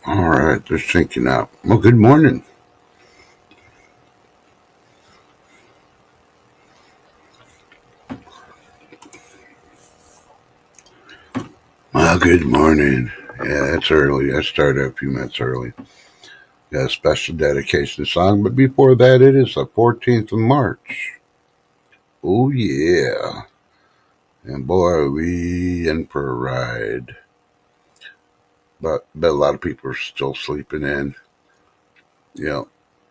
All right, just thinking out. Well, good morning. Well, good morning. Yeah, it's early. I started a few minutes early. Got a special dedication song, but before that, it is the 14th of March. Oh, yeah. And boy, are we in for a ride. But a lot of people are still sleeping in. You know,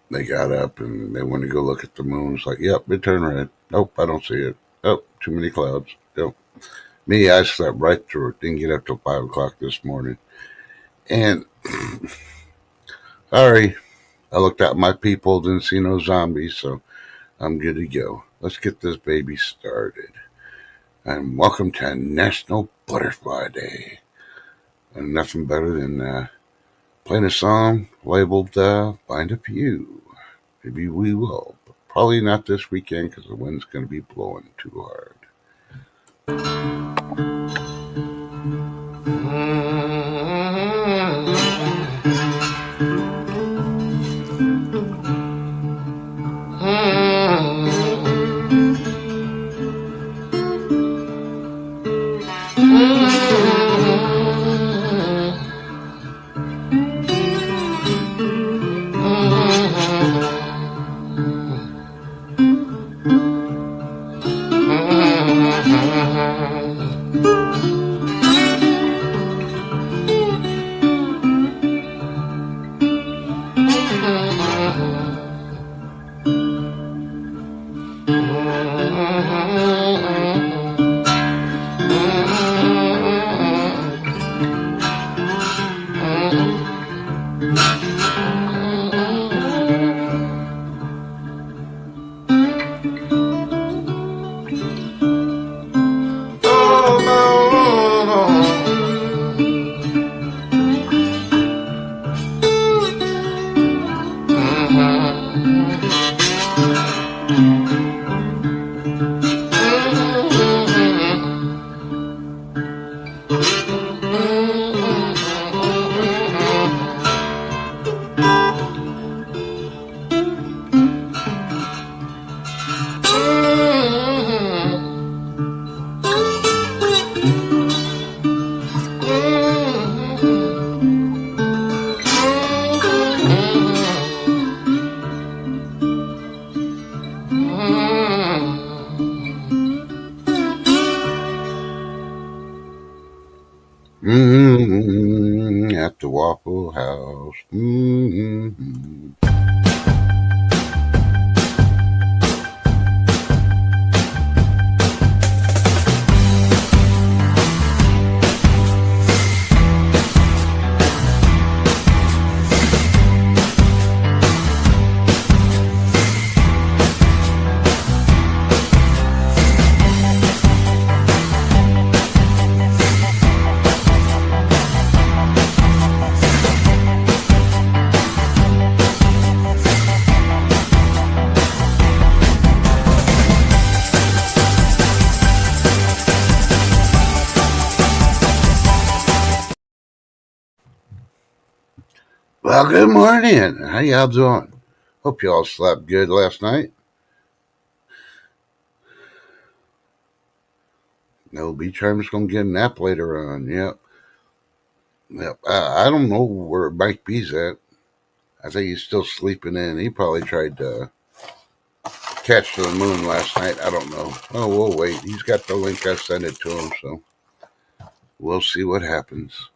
they got up and they want to go look at the moon. It's like, yep, it turned red. Nope, I don't see it. Oh, too many clouds. Nope. Me, I slept right through it. Didn't get up till 5 o'clock this morning. And sorry, I looked at my people, didn't see no zombies, so I'm good to go. Let's get this baby started. And welcome to National Butterfly Day. And nothing better than playing a song labeled Find a Few. Maybe we will. But probably not this weekend because the wind's going to be blowing too hard. At the Waffle House. Well, good morning. How y'all doing? Hope y'all slept good last night. No, beach I'm just gonna get a nap later on. Yep. Yep. I don't know where Mike B's at. I think he's still sleeping in. He probably tried to catch the moon last night. I don't know. Oh, we'll wait. He's got the link. I sent it to him, so we'll see what happens.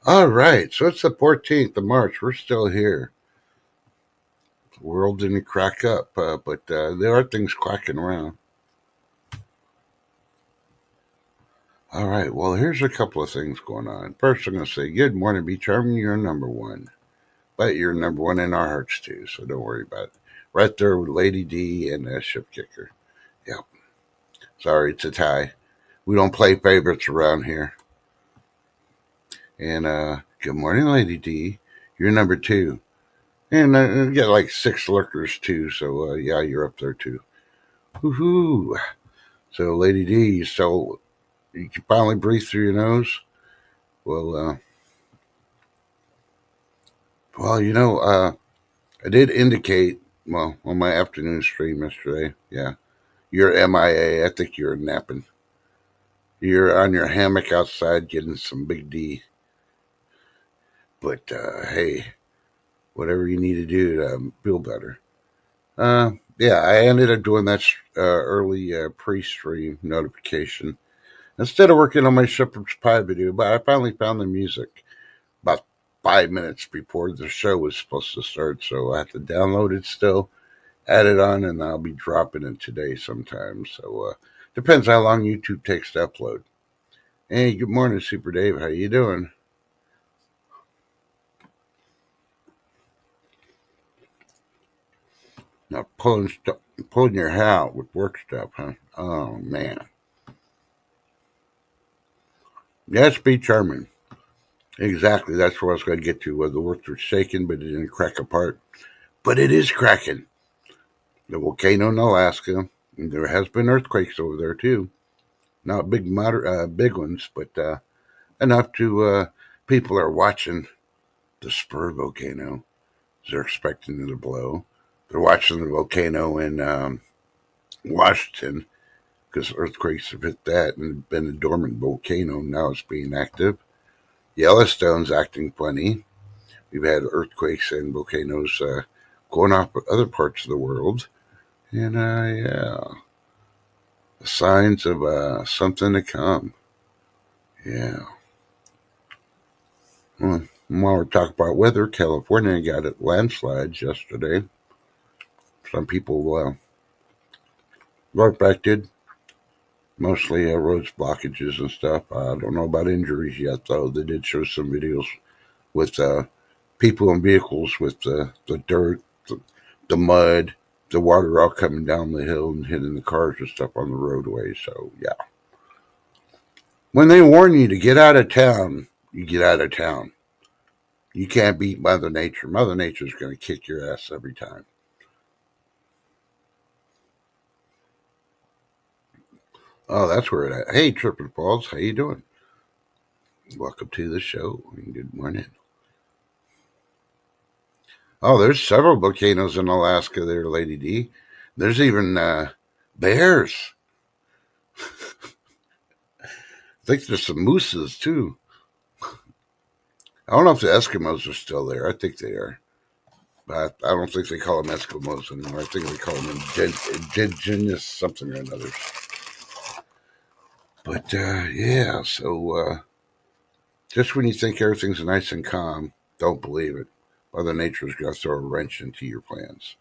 All right. So it's the 14th of March. We're still here. The world didn't crack up, but there are things cracking around. All right. Well, here's a couple of things going on. First, I'm going to say, good morning, Be Charming. You're number one. But you're number one in our hearts, too, so don't worry about it. Right there with Lady D and Ship Kicker. Yep. Sorry, it's a tie. We don't play favorites around here. And good morning, Lady D. You're number two. And we got like six lurkers, too, so yeah, you're up there, too. Woohoo. So, Lady D, so you can finally breathe through your nose? Well, Well, I did indicate, well, on my afternoon stream yesterday, yeah, you're MIA. I think you're napping. You're on your hammock outside getting some big D. But hey, whatever you need to do to feel better. Yeah, I ended up doing that early pre-stream notification instead of working on my shepherd's pie video. But I finally found the music about 5 minutes before the show was supposed to start, so I have to download it still, add it on, and I'll be dropping it today sometime. So depends how long YouTube takes to upload. Hey, good morning, Super Dave. How you doing? Now pulling your hair out with work stuff, huh? Oh man, yes, be charming. Exactly. That's where I was going to get to. Where the works were shaking, but it didn't crack apart. But it is cracking. The volcano in Alaska. And there has been earthquakes over there too. Not big ones, but enough to people are watching the spur volcano. They're expecting it to blow. They're watching the volcano in Washington because earthquakes have hit that and been a dormant volcano. Now it's being active. Yellowstone's acting funny. We've had earthquakes and volcanoes going off in other parts of the world. And yeah, the signs of something to come. Yeah. Well, while we're talking about weather, California got it landslides yesterday. Some people were affected, mostly roads blockages and stuff. I don't know about injuries yet, though. They did show some videos with people in vehicles with the dirt, the mud, the water all coming down the hill and hitting the cars and stuff on the roadway. So, yeah. When they warn you to get out of town, you get out of town. You can't beat Mother Nature. Mother Nature's going to kick your ass every time. Oh, that's where it at. Hey, Trippin' Falls, how you doing? Welcome to the show. Good morning. Oh, there's several volcanoes in Alaska there, Lady D. There's even bears. I think there's some mooses, too. I don't know if the Eskimos are still there. I think they are. But I don't think they call them Eskimos anymore. I think they call them indigenous something or another. But yeah, so just when you think everything's nice and calm, don't believe it. Mother Nature's going to throw a wrench into your plans.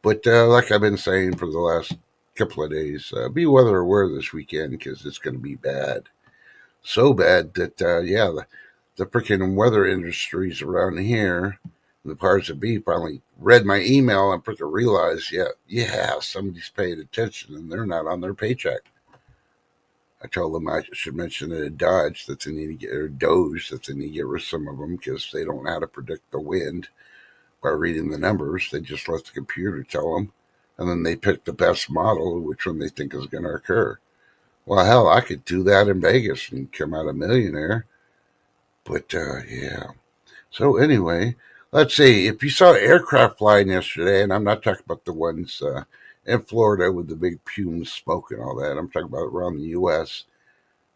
But like I've been saying for the last couple of days, be weather aware this weekend because it's going to be bad. So bad that, yeah, the freaking weather industries around here, the powers that be, finally read my email and freaking realized, yeah, somebody's paying attention and they're not on their paycheck. I told them I should mention it at Dodge that they need to get, or Doge, that they need to get rid of some of them because they don't know how to predict the wind by reading the numbers. They just let the computer tell them, and then they pick the best model, which one they think is going to occur. Well, hell, I could do that in Vegas and come out a millionaire. But yeah. So anyway, let's see. If you saw aircraft flying yesterday, and I'm not talking about the ones in Florida with the big fumes, smoke, and all that. I'm talking about around the U.S.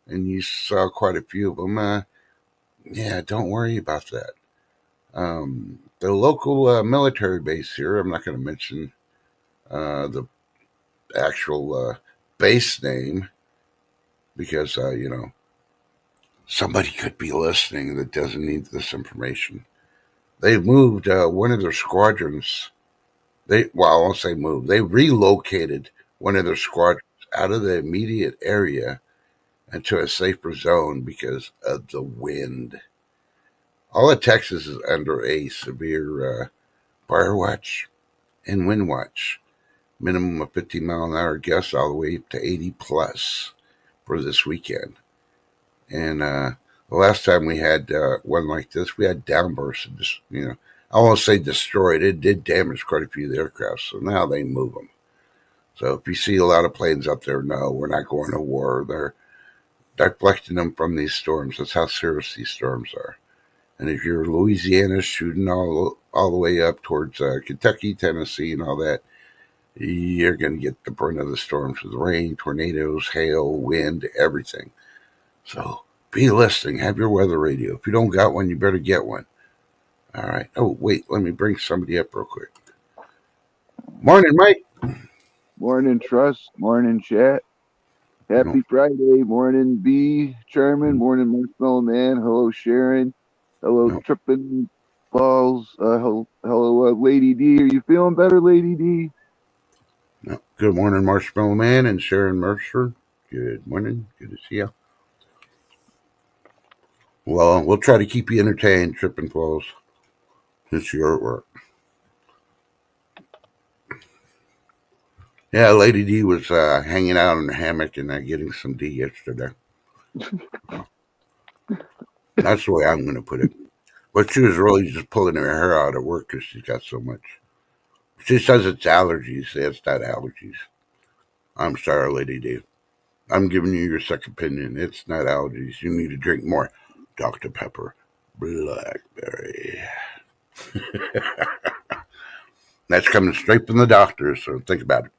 And you saw quite a few of them. Yeah, don't worry about that. The local military base here. I'm not going to mention the actual base name because somebody could be listening that doesn't need this information. They moved one of their squadrons. I won't say moved. They relocated one of their squadrons out of the immediate area into a safer zone because of the wind. All of Texas is under a severe fire watch and wind watch. Minimum of 50-mile-an-hour gusts all the way up to 80 plus for this weekend. And the last time we had one like this, we had downbursts and just, I won't say destroyed. It did damage quite a few of the aircraft. So now they move them. So if you see a lot of planes up there, no, we're not going to war. They're deflecting them from these storms. That's how serious these storms are. And if you're Louisiana shooting all the way up towards Kentucky, Tennessee, and all that, you're going to get the brunt of the storms with rain, tornadoes, hail, wind, everything. So be listening. Have your weather radio. If you don't got one, you better get one. All right. Oh, wait. Let me bring somebody up real quick. Morning, Mike. Morning, Trust. Morning, Chat. No, Happy Friday. Morning, B. Chairman. Morning, Marshmallow Man. Hello, Sharon. Hello, no, Trippin' Balls. Hello, Lady D. Are you feeling better, Lady D? no. Good morning, Marshmallow Man and Sharon Mercer. Good morning. Good to see you. Well, we'll try to keep you entertained, Tripping Falls, since you're at work. Yeah, Lady D was hanging out in the hammock and getting some D yesterday. That's the way I'm going to put it. But she was really just pulling her hair out at work because she's got so much. She says it's allergies. It's not allergies. I'm sorry, Lady D. I'm giving you your second opinion. It's not allergies. You need to drink more Dr. Pepper Blackberry. That's coming straight from the doctor, so think about it.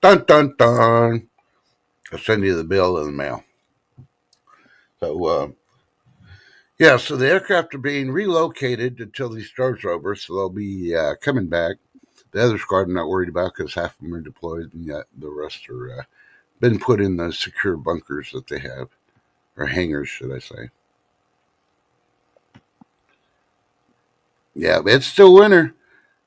Dun dun dun. I'll send you the bill in the mail. So, yeah, so the aircraft are being relocated until these storms are over, so they'll be coming back. The other squad I'm not worried about because half of them are deployed and yet the rest are been put in the secure bunkers that they have, or hangars, should I say. Yeah, it's still winter.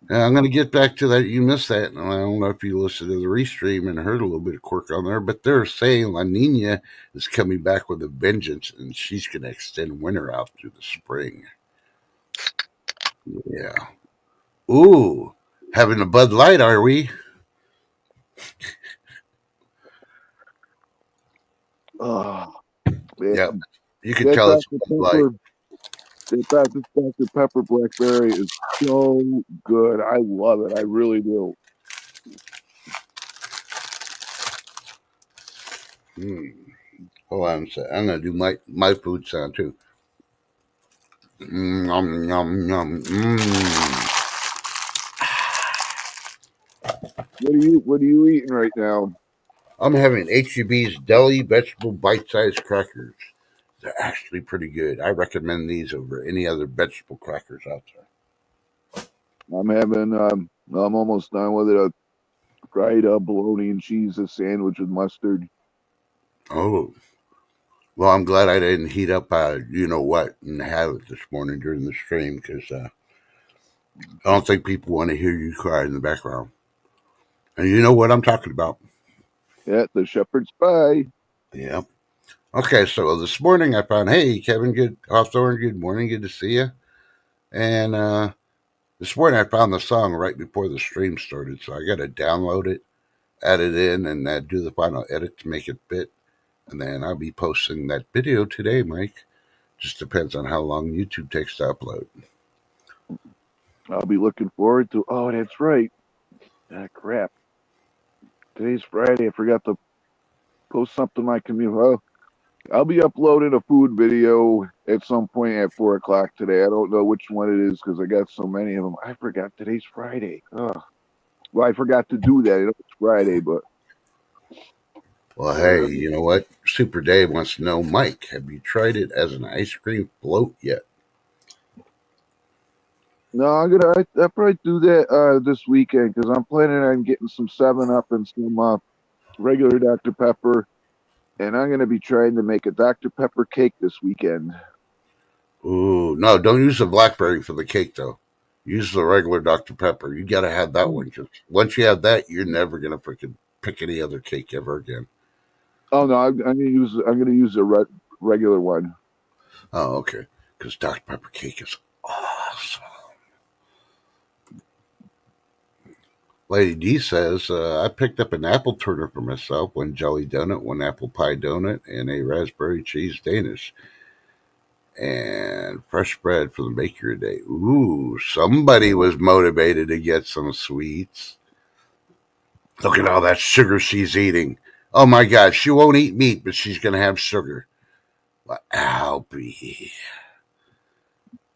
I'm going to get back to that. You missed that. And I don't know if you listened to the restream and heard a little bit of quirk on there, but they're saying La Nina is coming back with a vengeance and she's going to extend winter out through the spring. Yeah. Ooh, having a Bud Light, are we? Oh, man. Yeah. You can That tell it's Dr. Bud Light. Pepper, that Dr. Pepper Blackberry is so good. I love it. I really do. Hmm. Hold on a sec. I'm going to do my food sound too. Nom, nom, nom. What are you eating right now? I'm having HEB's Deli Vegetable Bite-Sized Crackers. They're actually pretty good. I recommend these over any other vegetable crackers out there. I'm almost done with it. A fried bologna and cheese, a sandwich with mustard. Oh, well, I'm glad I didn't heat up, you know what, and have it this morning during the stream because I don't think people want to hear you cry in the background. And you know what I'm talking about. Yeah, the shepherd's pie. Yeah. Okay, so this morning I found, hey, Kevin, good, Hawthorne, good morning, good to see you. And this morning I found the song right before the stream started, so I got to download it, add it in, and do the final edit to make it fit. And then I'll be posting that video today, Mike. Just depends on how long YouTube takes to upload. I'll be looking forward to. Oh, that's right. Ah, crap. Today's Friday. I forgot to post something on my community. Well, I'll be uploading a food video at some point at 4 o'clock today. I don't know which one it is because I got so many of them. I forgot today's Friday. Ugh. Well, I forgot to do that. I know it's Friday, but Well, hey, uh, you know what? Super Dave wants to know, Mike, have you tried it as an ice cream float yet? no, I'll probably do that this weekend because I'm planning on getting some 7 Up and some regular Dr. Pepper, and I'm gonna be trying to make a Dr. Pepper cake this weekend. Ooh, no, don't use the blackberry for the cake, though. Use the regular Dr. Pepper. You got to have that one because once you have that, you're never going to freaking pick any other cake ever again. Oh no, I'm gonna use a regular one. Oh, okay. Because Dr. Pepper cake is awesome. Lady D says, I picked up an apple turner for myself, one jelly donut, one apple pie donut, and a raspberry cheese Danish. And fresh bread for the bakery today. Ooh, somebody was motivated to get some sweets. Look at all that sugar she's eating. Oh my God, she won't eat meat, but she's going to have sugar. Well, Albie.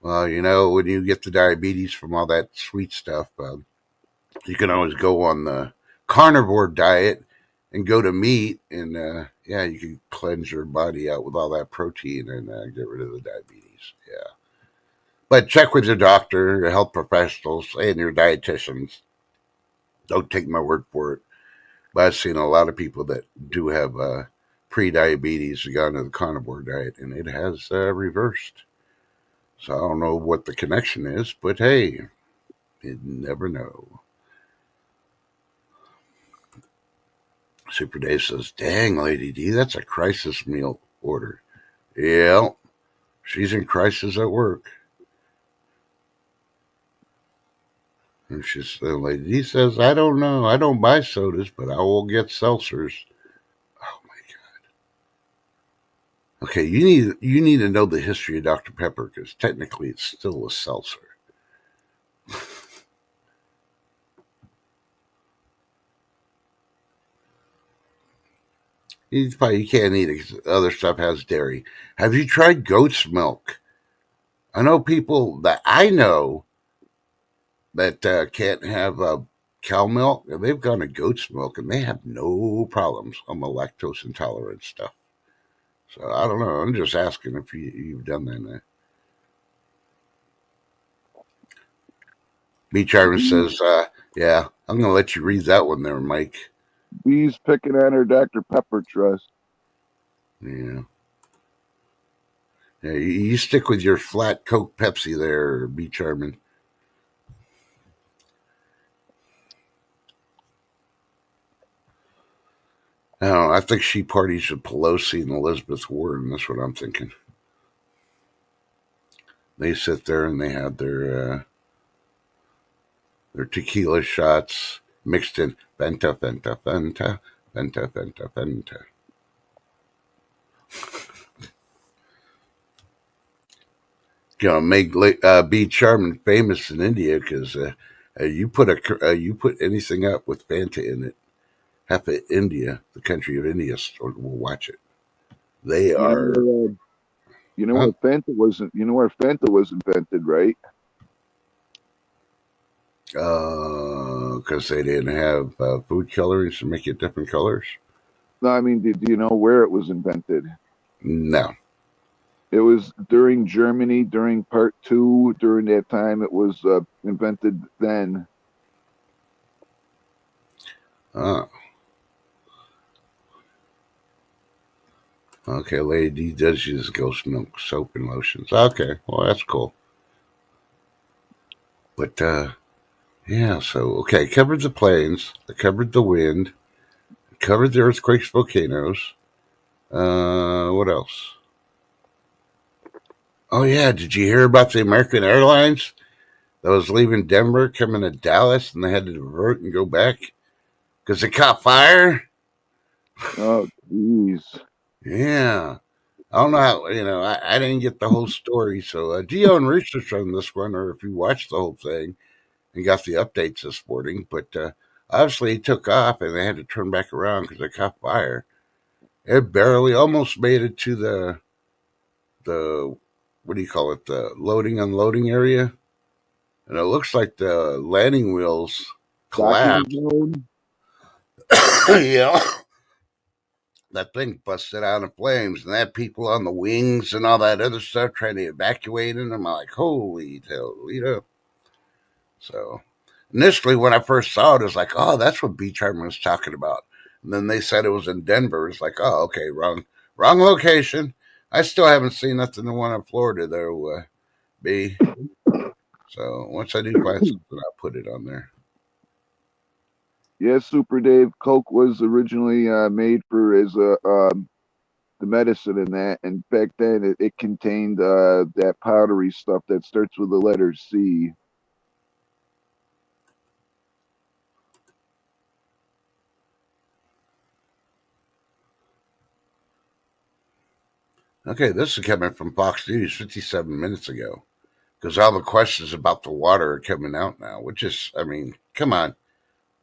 Well, you know, when you get the diabetes from all that sweet stuff, you can always go on the carnivore diet and go to meat, and yeah, you can cleanse your body out with all that protein and get rid of the diabetes. Yeah, but check with your doctor, your health professionals, and your dietitians. Don't take my word for it. But I've seen a lot of people that do have pre-diabetes gone to the carnivore diet, and it has reversed. So I don't know what the connection is, but hey, you never know. Super Dave says, "Dang, Lady D, that's a crisis meal order." Yeah, she's in crisis at work. And she's Lady D says, "I don't know. I don't buy sodas, but I will get seltzers." Oh my god. Okay, you need to know the history of Dr Pepper because technically it's still a seltzer. You can't eat it 'cause other stuff has dairy. Have you tried goat's milk? I know people that I know that can't have cow milk. They've gone to goat's milk and they have no problems on the lactose intolerant stuff. So I don't know. I'm just asking if you've done that. Beach Iron Bees, says, yeah, I'm going to let you read that one there, Mike. bees picking on her Dr. Pepper trust. Yeah. Yeah, you stick with your flat Coke Pepsi there, Beach Charmin. I don't know. I think she parties with Pelosi and Elizabeth Warren. That's what I'm thinking. They sit there and they have their tequila shots mixed in Fenta, Fenta, Fenta, Fenta, Fenta, Fenta. You know, make be Charmin famous in India because you put anything up with Fanta in it, half of India, the country of India, will watch it. They You know are, where you know huh? where Fanta wasn't. You know where Fanta was invented, right? Because they didn't have food colorings to make it different colors. No, I mean, do you know where it was invented? No. It was during Germany, during Part Two. During that time, it was invented then. Uh, okay, Lady D does use ghost milk soap and lotions. Okay, well that's cool. But yeah, so okay, covered the plains, I covered the wind, covered the earthquakes, volcanoes. What else? Oh yeah, did you hear about the American Airlines that was leaving Denver, coming to Dallas, and they had to divert and go back because they caught fire? Oh, jeez. Yeah, I don't know how. I didn't get the whole story, so do your own research on this one, or if you watched the whole thing and got the updates this morning. But obviously, it took off, and they had to turn back around because they caught fire. It barely almost made it to the what do you call it, the loading unloading area, and it looks like the landing wheels Docking collapsed. zone. Yeah, that thing busted out in flames, and they had people on the wings and all that other stuff trying to evacuate it. I'm like, holy Toledo. So initially, when I first saw it, it was like, oh, that's what Beach Harmon was talking about. And then they said it was in Denver. It's like, oh, okay, wrong location. I still haven't seen nothing the one in Florida there, B. So once I do find something, I'll put it on there. Yes, Super Dave. Coke was originally made for as a the medicine in that, and back then it contained that powdery stuff that starts with the letter C. Okay, this is coming from Fox News 57 minutes ago because all the questions about the water are coming out now, which is, I mean, come on.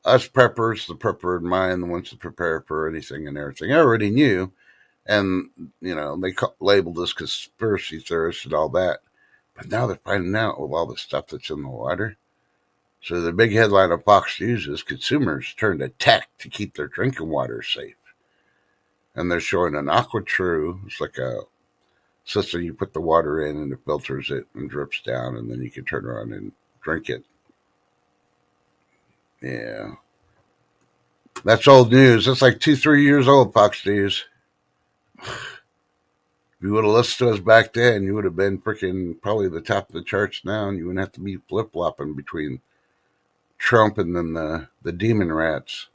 Us preppers, the prepper in mind, the ones that prepare for anything and everything, I already knew. And, they labeled us conspiracy theorists and all that. But now they're finding out with all the stuff that's in the water. So the big headline of Fox News is consumers turn to tech to keep their drinking water safe. And they're showing an AquaTrue. It's like a system you put the water in and it filters it and drips down, and then you can turn around and drink it. Yeah. That's old news. That's like 2, 3 years old, Fox News. If you would have listened to us back then, you would have been freaking probably the top of the charts now, and you wouldn't have to be flip flopping between Trump and then the demon rats.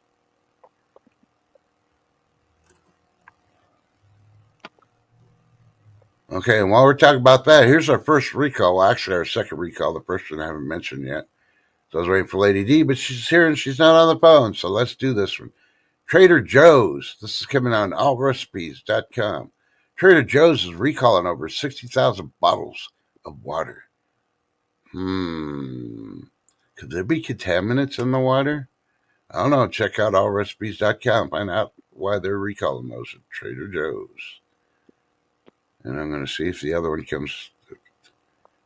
Okay, and while we're talking about that, here's our first recall. Well, actually, our second recall. The first one I haven't mentioned yet. So I was waiting for Lady D, but she's here and she's not on the phone. So let's do this one. Trader Joe's. This is coming on allrecipes.com. Trader Joe's is recalling over 60,000 bottles of water. Could there be contaminants in the water? I don't know. Check out allrecipes.com. Find out why they're recalling those at Trader Joe's. And I'm going to see if the other one comes.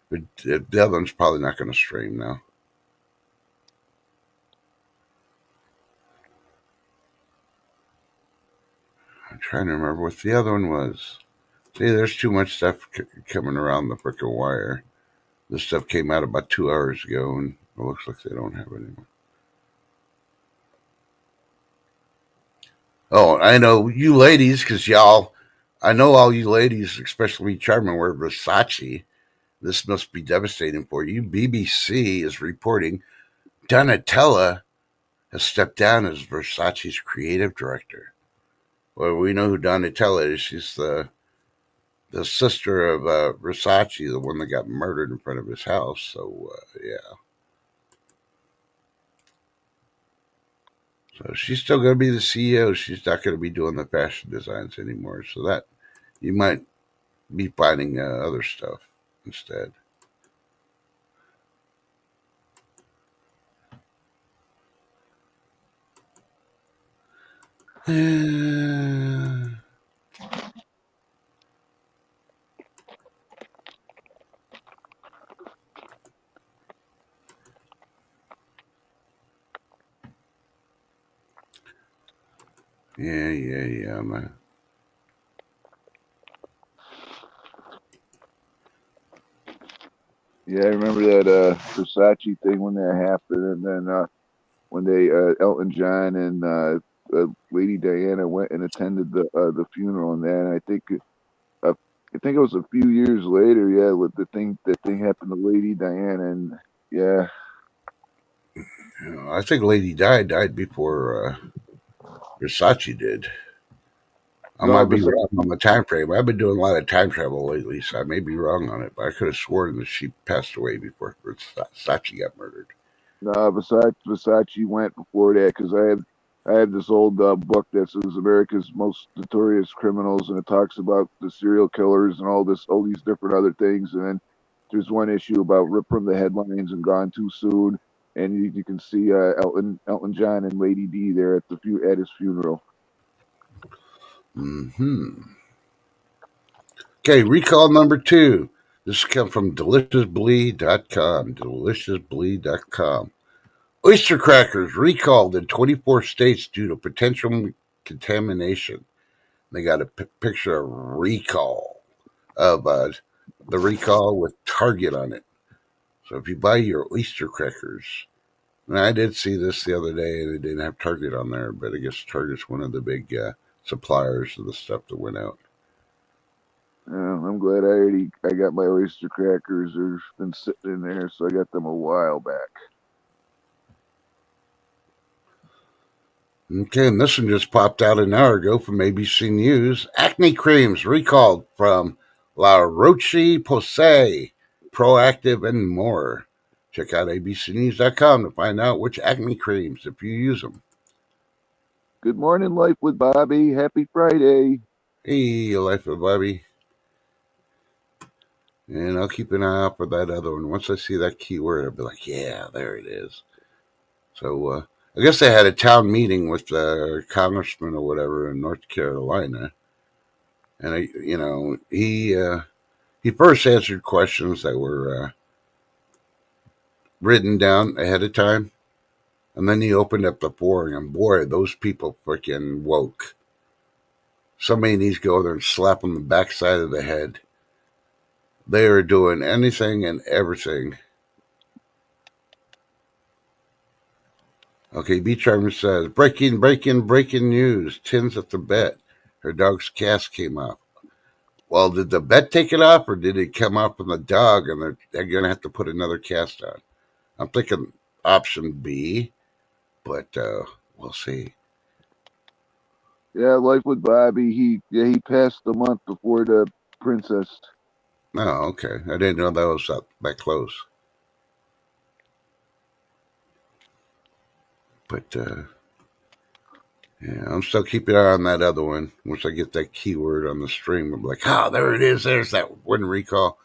But the other one's probably not going to stream now. I'm trying to remember what the other one was. See, there's too much stuff coming around the frickin' wire. This stuff came out about 2 hours ago, and it looks like they don't have it anymore. Oh, I know you ladies, because I know all you ladies, especially me, Charmin, wear Versace. This must be devastating for you. BBC is reporting Donatella has stepped down as Versace's creative director. Well, we know who Donatella is. She's the sister of Versace, the one that got murdered in front of his house. So, yeah. So she's still going to be the CEO. She's not going to be doing the fashion designs anymore. So that you might be finding other stuff instead. Yeah, yeah. Yeah, I remember that Versace thing when that happened, and then when they Elton John and Lady Diana went and attended the funeral and that. And I think it was a few years later. Yeah, with the thing that thing happened to Lady Diana, and yeah, I think Lady Di died before Versace did. I no, might be wrong on the time frame. I've been doing a lot of time travel lately, so I may be wrong on it. But I could have sworn that she passed away before Versace got murdered. no, Versace went before that because I have this old book that says America's Most Notorious Criminals, and it talks about the serial killers and all these different other things. And then there's one issue about ripped from the headlines and gone too soon, and you can see Elton John and Lady D there at his funeral. Okay, recall number 2. This comes from deliciousblee.com. Deliciousblee.com. Oyster crackers recalled in 24 states due to potential contamination. They got a picture of recall of the recall with Target on it. So if you buy your oyster crackers, and I did see this the other day, and it didn't have Target on there, but I guess Target's one of the big suppliers of the stuff that went out. I'm glad I got my oyster crackers. They've been sitting in there, so I got them a while back. Okay, and this one just popped out an hour ago from ABC News. Acne creams recalled from La Roche Posay, Proactive, and more. Check out abcnews.com to find out which acne creams if you use them. Good morning, Life with Bobby. Happy Friday. Hey, Life of Bobby. And I'll keep an eye out for that other one. Once I see that keyword, I'll be like, yeah, there it is. So I guess they had a town meeting with the congressman or whatever in North Carolina. And, He first answered questions that were written down ahead of time, and then he opened up the forum, and boy, those people freaking woke. Somebody needs to go there and slap on the backside of the head. They are doing anything and everything. Okay, B Charmer says breaking news. Tim's at the vet. Her dog's cast came off. Well, did the vet take it off, or did it come off from the dog, and they're going to have to put another cast on? I'm thinking option B, but we'll see. Yeah, life with Bobby. He passed the month before the princess. Oh, okay. I didn't know that was that close. But yeah, I'm still keeping an eye on that other one. Once I get that keyword on the stream, I'm like, oh, there it is. There's that one recall.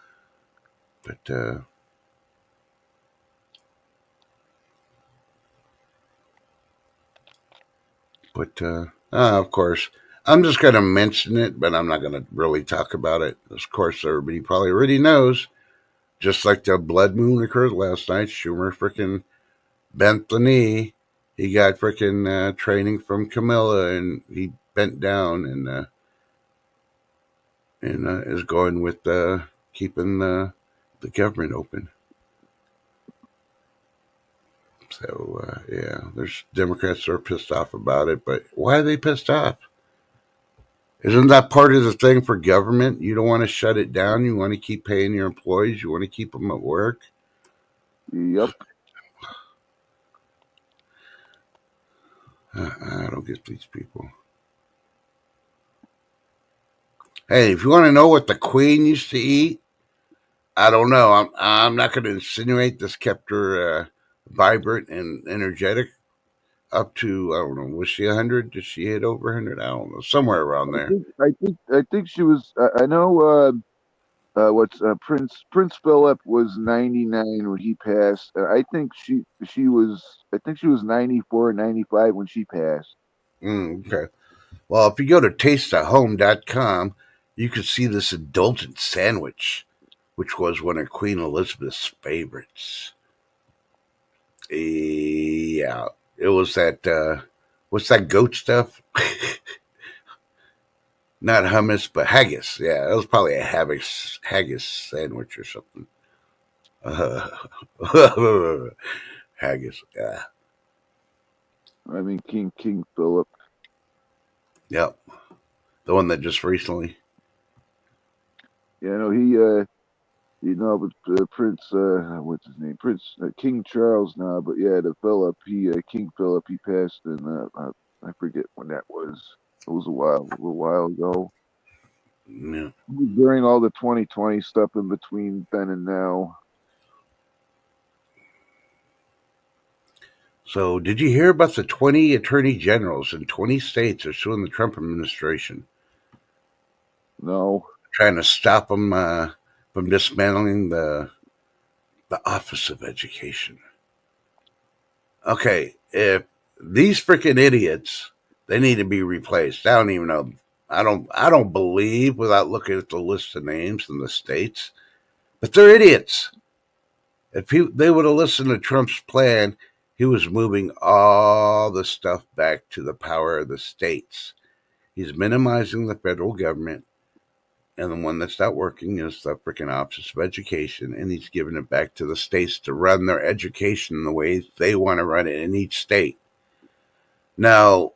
But of course, I'm just going to mention it, but I'm not going to really talk about it. Of course, everybody probably already knows. Just like the blood moon occurred last night, Schumer freaking bent the knee. He got freaking training from Camilla, and he bent down and is going with keeping the government open. So yeah, there's Democrats that are pissed off about it, but why are they pissed off? Isn't that part of the thing for government? You don't want to shut it down. You want to keep paying your employees. You want to keep them at work. Yep. I don't get these people. Hey, if you want to know what the Queen used to eat, I don't know. I'm not going to insinuate this kept her vibrant and energetic up to, I don't know, was she 100? Did she hit over 100? I don't know, somewhere around there. I think she was. I know. What's Prince Philip was 99 when he passed. I think she was. I think she was 94, 95 when she passed. Okay. Well, if you go to tasteahome.com, you can see this indulgent sandwich, which was one of Queen Elizabeth's favorites. Yeah, it was that. What's that goat stuff? Not hummus, but haggis. Yeah, it was probably a haggis sandwich or something. Uh, haggis. Yeah. I mean, King Philip. Yep. The one that just recently. You know but Prince, what's his name? Prince King Charles now, but yeah, the Philip, King Philip, he passed, and I forget when that was. It was a little while ago. Yeah. During all the 2020 stuff in between then and now. So, did you hear about the 20 attorney generals in 20 states are suing the Trump administration, No, trying to stop them from dismantling the Office of Education? Okay, if these freaking idiots, they need to be replaced. I don't even know. I don't believe without looking at the list of names in the states, but they're idiots. If they would have listened to Trump's plan, he was moving all the stuff back to the power of the states. He's minimizing the federal government, and the one that's not working is the freaking Office of Education, and he's giving it back to the states to run their education the way they want to run it in each state. Now,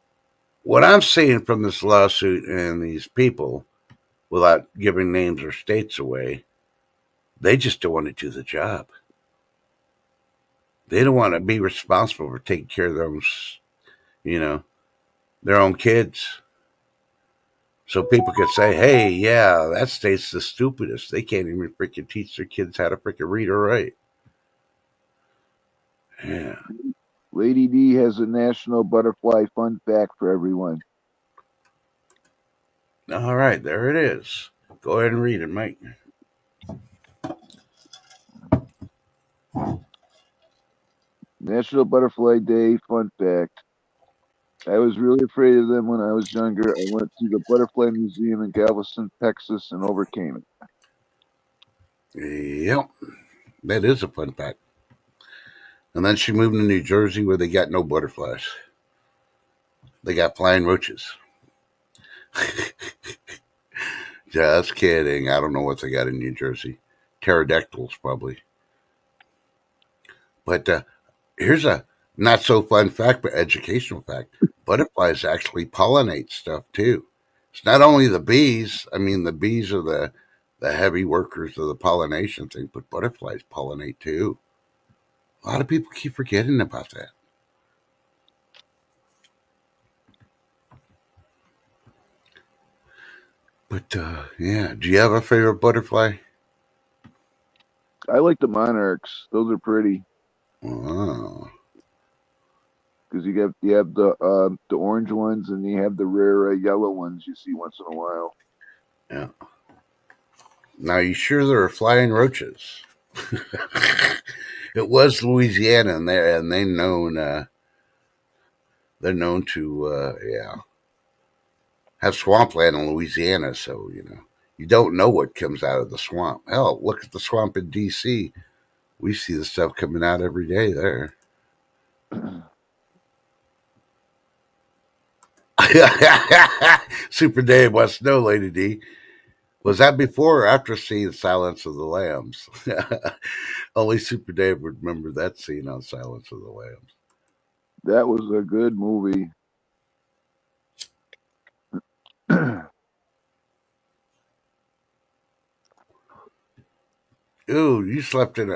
what I'm seeing from this lawsuit and these people, without giving names or states away, they just don't want to do the job. They don't want to be responsible for taking care of their own, you know, their own kids. So people could say, hey, yeah, that state's the stupidest. They can't even freaking teach their kids how to freaking read or write. Yeah. Lady D has a national butterfly fun fact for everyone. All right, there it is. Go ahead and read it, Mike. National Butterfly Day fun fact. I was really afraid of them when I was younger. I went to the Butterfly Museum in Galveston, Texas, and overcame it. Yep, that is a fun fact. And then she moved to New Jersey where they got no butterflies. They got flying roaches. Just kidding. I don't know what they got in New Jersey. Pterodactyls, probably. But here's a not so fun fact, but educational fact. Butterflies actually pollinate stuff too. It's not only the bees. I mean, the bees are the heavy workers of the pollination thing, but butterflies pollinate too. A lot of people keep forgetting about that. But yeah, do you have a favorite butterfly? I like the monarchs. Those are pretty Oh, because you have the orange ones and you have the rare yellow ones you see once in a while. yeah. Now, you sure there are flying roaches? It was Louisiana, and they're known to yeah have swampland in Louisiana. So you don't know what comes out of the swamp. Hell, look at the swamp in D.C. We see the stuff coming out every day there. Super Dave wants to know, Lady D. Was that before or after seeing Silence of the Lambs? Only Super Dave would remember that scene on Silence of the Lambs. That was a good movie. Ooh, you slept in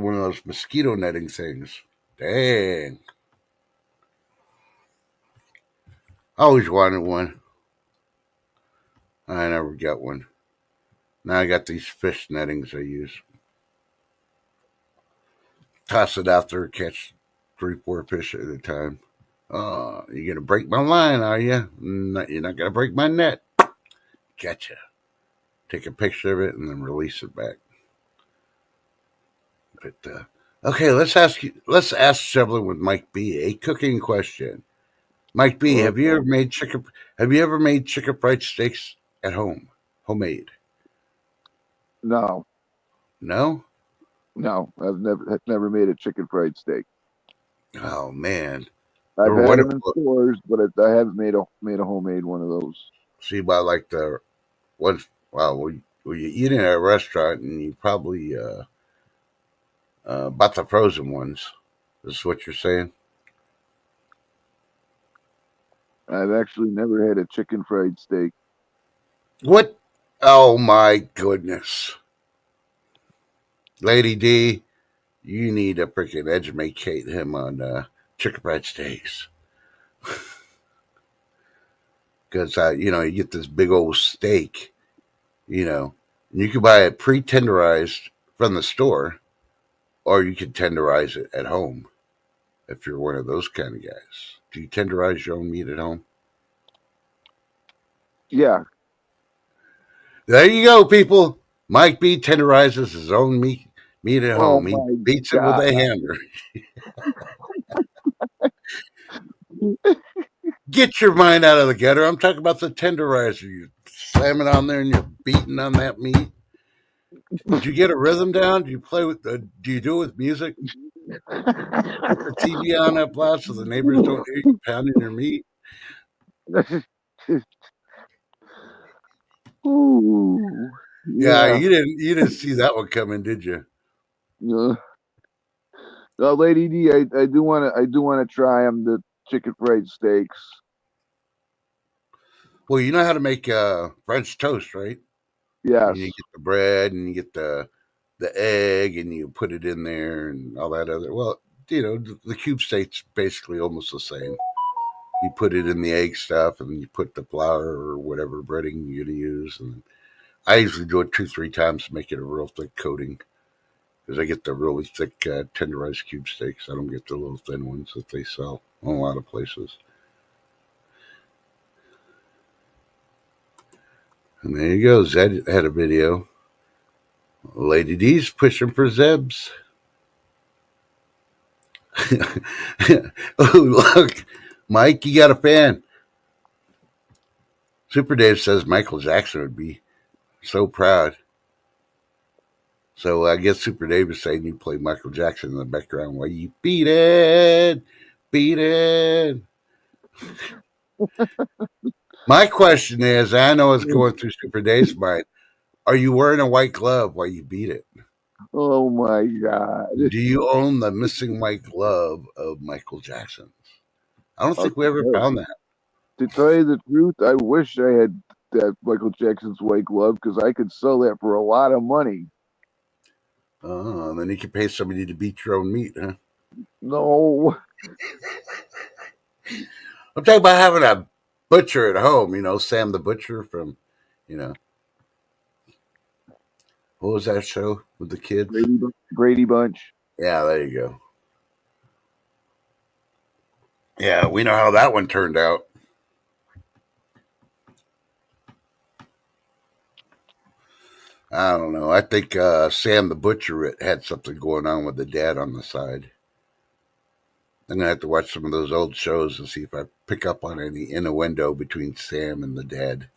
one of those mosquito netting things. Dang. I always wanted one. I never got one. Now I got these fish nettings I use. Toss it out there, catch three, four fish at a time. Oh, you gonna break my line, are you? No, you're not gonna break my net. Gotcha. Take a picture of it and then release it back. But okay, let's ask Shoveling with Mike B a cooking question. Mike B, Uh, have you ever made chicken fried steaks at home? Homemade? no, No? no, I've never made a chicken fried steak. Oh man. They I've were had them in wonderful. stores, but I haven't made a homemade one of those. See, by like the ones, well, when you eat in a restaurant and you probably bought the frozen ones. Is what you're saying? I've actually never had a chicken fried steak. What? Oh my goodness. Lady D, you need to freaking educate him on chicken fried steaks. Because, you get this big old steak, and you can buy it pre tenderized from the store, or you can tenderize it at home if you're one of those kind of guys. Do you tenderize your own meat at home? Yeah. There you go, people. Mike B tenderizes his own meat at Oh home. He my beats it with god. a hammer. Get your mind out of the gutter. I'm talking about the tenderizer. You slam it on there and you're beating on that meat. Did you get a rhythm down? Do you play with the? Do you do it with music? Put the TV on up loud so the neighbors don't hear you pounding your meat. Ooh, Yeah, yeah. you didn't see that one coming, did you? Uh, Lady D, I do want to try them the chicken fried steaks. Well, you know how to make French toast, right? Yes. You get the bread and you get the egg and you put it in there and all that other. Well, the cube steak's basically almost the same. You put it in the egg stuff and you put the flour or whatever breading you're gonna use. And I usually do it 2, 3 times to make it a real thick coating because I get the really thick tenderized cube steaks. I don't get the little thin ones that they sell in a lot of places. And there you go. Zed had a video. Lady D's pushing for Zebs. Oh, look. Mike, you got a fan. Super Dave says Michael Jackson would be so proud. So I guess Super Dave was saying you play Michael Jackson in the background while you beat it, beat it. My question is, I know it's going through Super Dave's mind. Are you wearing a white glove while you beat it? Oh my God. Do you own the missing white glove of Michael Jackson? I don't think we ever Okay. found that. To tell you the truth, I wish I had that Michael Jackson's white glove because I could sell that for a lot of money. Oh, then you can pay somebody to beat your own meat, huh? No, I'm talking about having a butcher at home, Sam the Butcher from, you know, what was that show with the kids? Brady Bunch. Yeah, there you go. Yeah, we know how that one turned out. I don't know. I think Sam the Butcher had something going on with the dad on the side. I'm gonna have to watch some of those old shows and see if I pick up on any innuendo between Sam and the dad.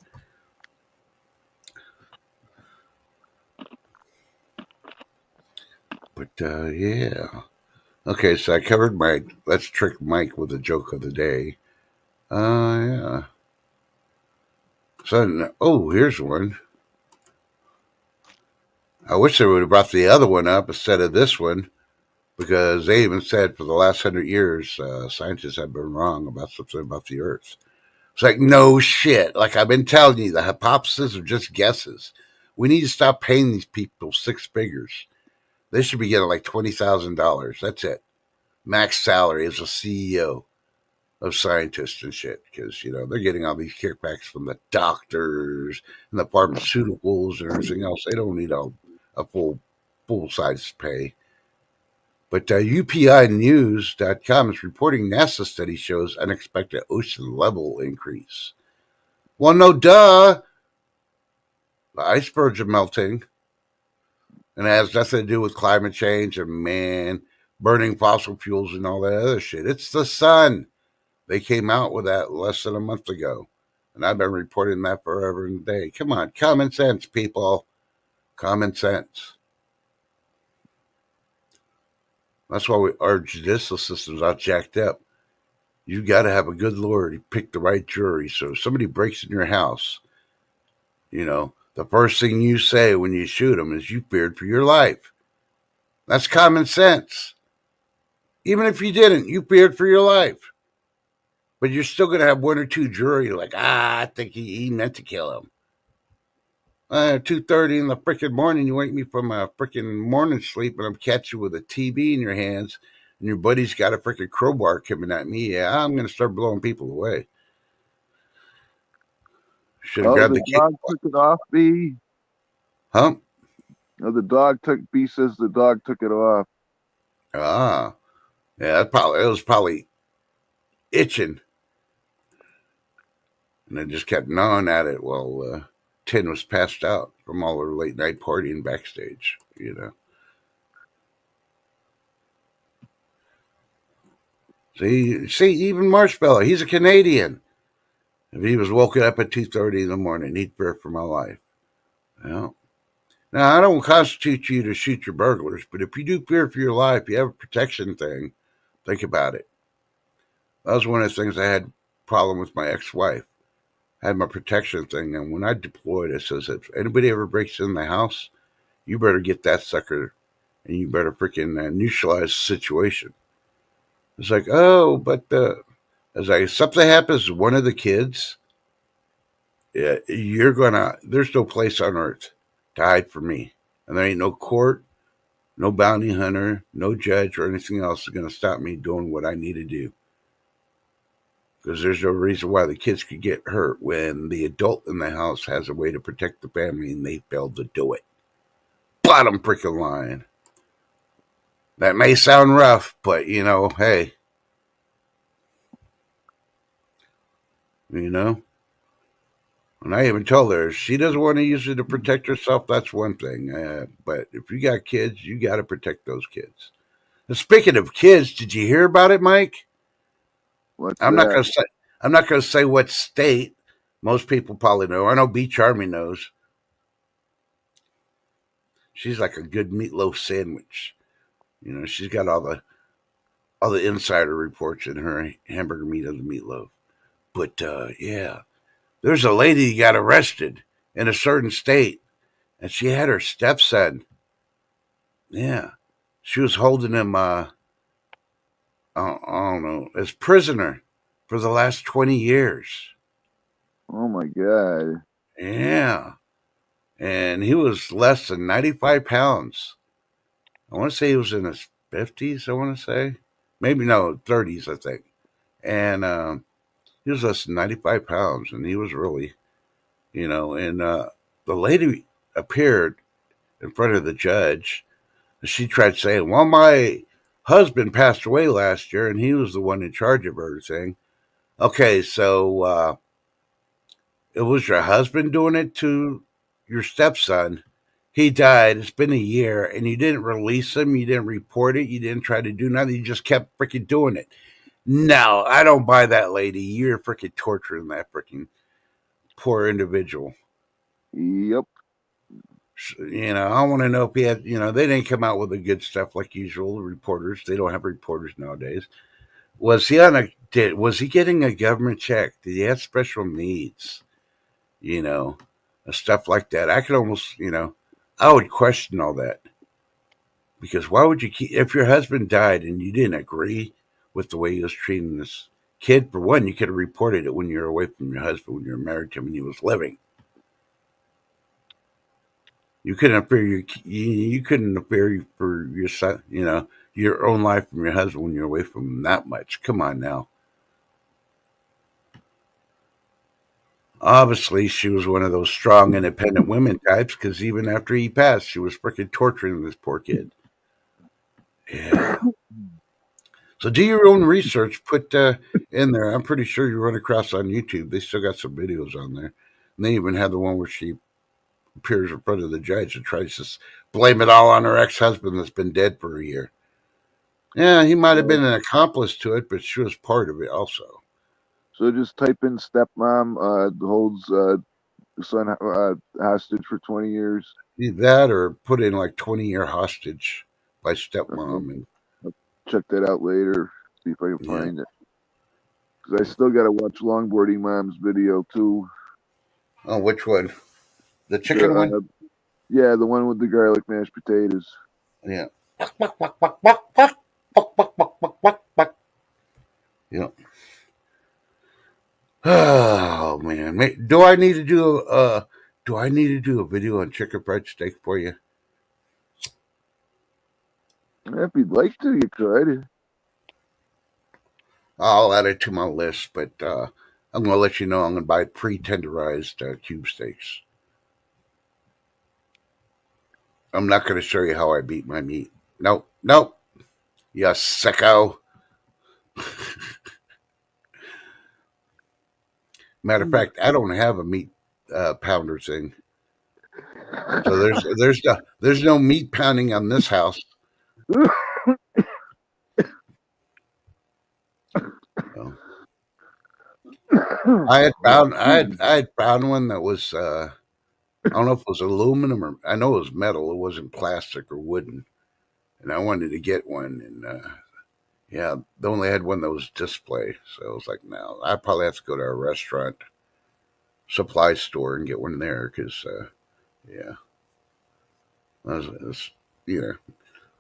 But yeah. Okay, so I covered my let's trick Mike with a joke of the day. Yeah. So here's one. I wish they would have brought the other one up instead of this one because they even said for the last 100 years, scientists have been wrong about something about the Earth. It's like, no shit. Like I've been telling you, the hypotheses are just guesses. We need to stop paying these people six figures. They should be getting like $20,000. That's it. Max salary as a CEO of scientists and shit because, they're getting all these kickbacks from the doctors and the pharmaceuticals and everything else. They don't need a full size pay. But UPInews.com is reporting NASA study shows unexpected ocean level increase. Well, no, duh. The icebergs are melting, and it has nothing to do with climate change and man burning fossil fuels and all that other shit. It's the sun. They came out with that less than a month ago, and I've been reporting that forever and a day. Come on, common sense, people. Common sense. That's why our judicial system's all jacked up. You got to have a good lawyer to pick the right jury. So if somebody breaks in your house, the first thing you say when you shoot them is you feared for your life. That's common sense. Even if you didn't, you feared for your life. But you're still going to have one or two jury like, I think he meant to kill him. 2:30 in the freaking morning, you wake me from a freaking morning sleep, and I'm catching you with a TV in your hands, and your buddy's got a freaking crowbar coming at me. Yeah, I'm going to start blowing people away. Should have Oh, grabbed the the kid. dog took it off, B. Huh? Oh, the dog took B says the dog took it off. Ah, yeah, it was probably itching, and I just kept gnawing at it while Tin was passed out from all her late night partying backstage. See, even Marshmallow, he's a Canadian. If he was woken up at 2:30 in the morning, he'd fear for my life. Well, now I don't constitute you to shoot your burglars, but if you do fear for your life, you have a protection thing. Think about it. That was one of the things I had problem with my ex-wife. I had my protection thing, and when I deployed, it says if anybody ever breaks in the house, you better get that sucker, and you better freaking neutralize the situation. It's like, oh, but as I something happens to one of the kids, yeah, there's no place on earth to hide from me. And there ain't no court, no bounty hunter, no judge or anything else is going to stop me doing what I need to do. Because there's no reason why the kids could get hurt when the adult in the house has a way to protect the family and they failed to do it. Bottom freaking line. That may sound rough, but hey, you know. And I even told her she doesn't want to use it to protect herself. That's one thing. But if you got kids, you got to protect those kids. And speaking of kids, did you hear about it, Mike? What's I'm not that? going to say. I'm not going to say what state. Most people probably know. I know B. Charming knows. She's like a good meatloaf sandwich. She's got all the insider reports in her hamburger meat of the meatloaf. But yeah, there's a lady who got arrested in a certain state, and she had her stepson. Yeah, she was holding him. I don't know, as prisoner for the last 20 years. Oh my god. Yeah, and he was less than 95 pounds. I want to say he was in his 50s. I want to say maybe no 30s. I think, and he was less than 95 pounds, and he was really, and the lady appeared in front of the judge. And she tried saying, "Well, my husband passed away last year, and he was the one in charge of everything." Okay, so it was your husband doing it to your stepson. He died. It's been a year, and you didn't release him. You didn't report it. You didn't try to do nothing. You just kept freaking doing it. No, I don't buy that, lady. You're freaking torturing that freaking poor individual. Yep. I want to know if he had, they didn't come out with the good stuff like usual. Reporters, they don't have reporters nowadays. Was he getting a government check? Did he have special needs? You know, Stuff like that. I could almost, I would question all that because why would you keep, if your husband died and you didn't agree with the way he was treating this kid, for one, you could have reported it when you were away from your husband, when you were married to him and he was living. You couldn't appear you couldn't appear for your son, your own life from your husband when you're away from him that much. Come on now. Obviously, she was one of those strong, independent women types because even after he passed, she was freaking torturing this poor kid. Yeah. So do your own research. Put in there. I'm pretty sure you run across on YouTube. They still got some videos on there. And they even have the one where she appears in front of the judge and tries to blame it all on her ex-husband that's been dead for a year. Yeah, he might have Uh, been an accomplice to it, but she was part of it also. so just type in stepmom holds son hostage for 20 years. Either that or put in like 20-year hostage by Okay. stepmom. And I'll check that out later. See if I can yeah. find it. Because I still got to watch longboarding mom's video too. Oh, which one? The The chicken one? yeah, the one with the garlic mashed potatoes. Yeah. Yeah. Oh man. Do I need to do a video on chicken fried steak for you? If you'd like to, you could. I'll add it to my list, but I'm gonna let you know I'm gonna buy pre-tenderized cube steaks. I'm not gonna show you how I beat my meat. Nope, nope. You sicko. Matter of fact, I don't have a meat pounder thing, so there's no meat pounding on this house. So, I had found one that was I don't know if it was aluminum or I know it was metal. It wasn't plastic or wooden, and I wanted to get one, and yeah, they only had one that was display, so I was like, no, I probably have to go to a restaurant supply store and get one there because yeah, it was, you know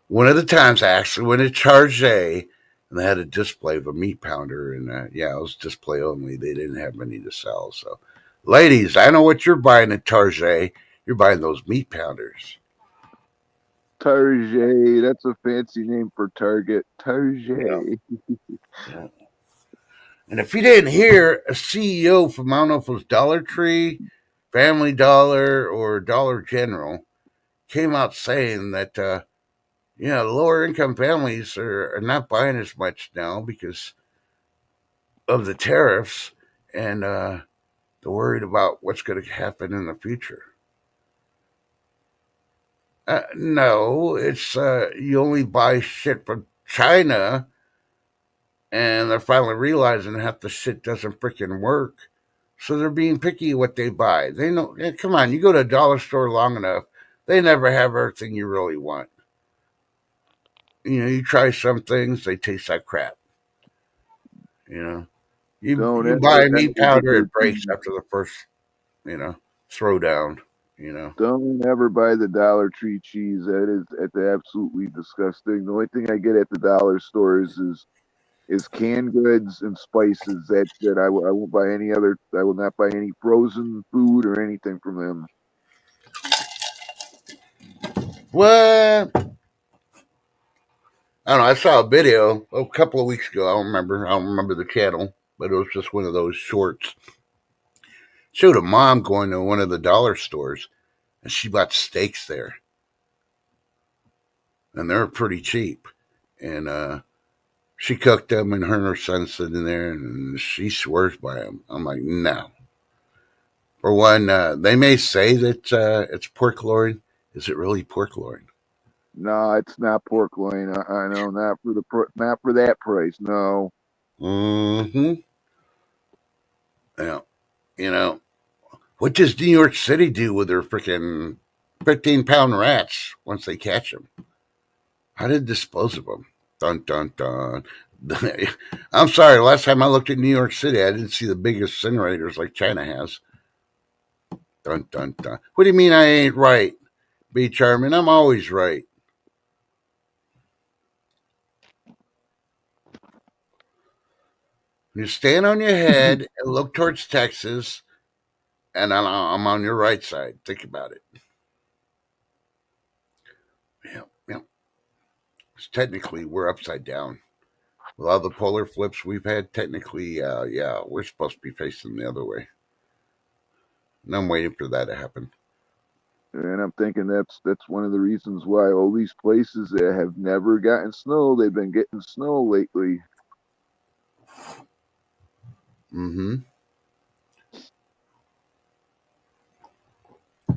one of the times I actually went to Target and they had a display of a meat pounder, and yeah, it was display only. They didn't have any to sell. So, ladies, I know what you're buying at Target. You're buying those meat pounders. Target. That's a fancy name for Target. Yeah, Target. yeah. And if you didn't hear, a CEO from I don't know if it was Dollar Tree, Family Dollar, or Dollar General came out saying that lower income families are not buying as much now because of the tariffs, and they're worried about what's going to happen in the future. No, it's you only buy shit from China, and they're finally realizing half the shit doesn't freaking work. So they're being picky what they buy. They know. Come on, you go to a dollar store long enough, They never have everything you really want. You try some things, they taste like crap. You know, Don't you buy ever, a meat ever get powder, their it breaks cheese. after the first, you know, throwdown. You know, Don't ever buy the Dollar Tree cheese. That is it's absolutely disgusting. The only thing I get at the dollar stores is canned goods and spices. That's it. I won't buy any other. I will not buy any frozen food or anything from them. what? I don't know. I saw a video a couple of weeks ago. I don't remember. I don't remember the channel, but it was just one of those shorts. Showed a mom going to one of the dollar stores, and she bought steaks there, and they're pretty cheap. And she cooked them, and her and her son sitting there, and she swears by them. I'm like, no. For one, they may say that it's pork loin. Is it really pork loin? No, it's not pork loin. I know not for not for that price. No, Mm-hmm. Yeah. You know, what does New York City do with their freaking 15-pound rats once they catch them? How did they dispose of them? Dun dun dun. I'm sorry. Last time I looked at New York City, I didn't see the biggest incinerators like China has. Dun dun dun. What do you mean I ain't right? Be charming. I'm always right. You stand on your head and look towards Texas, and I'm on your right side. Think about it. Yeah, yeah. Technically, we're upside down. With all the polar flips we've had, technically, yeah, we're supposed to be facing the other way. And I'm waiting for that to happen. and I'm thinking that's one of the reasons why all these places that have never gotten snow, they've been getting snow lately. Mm-hmm.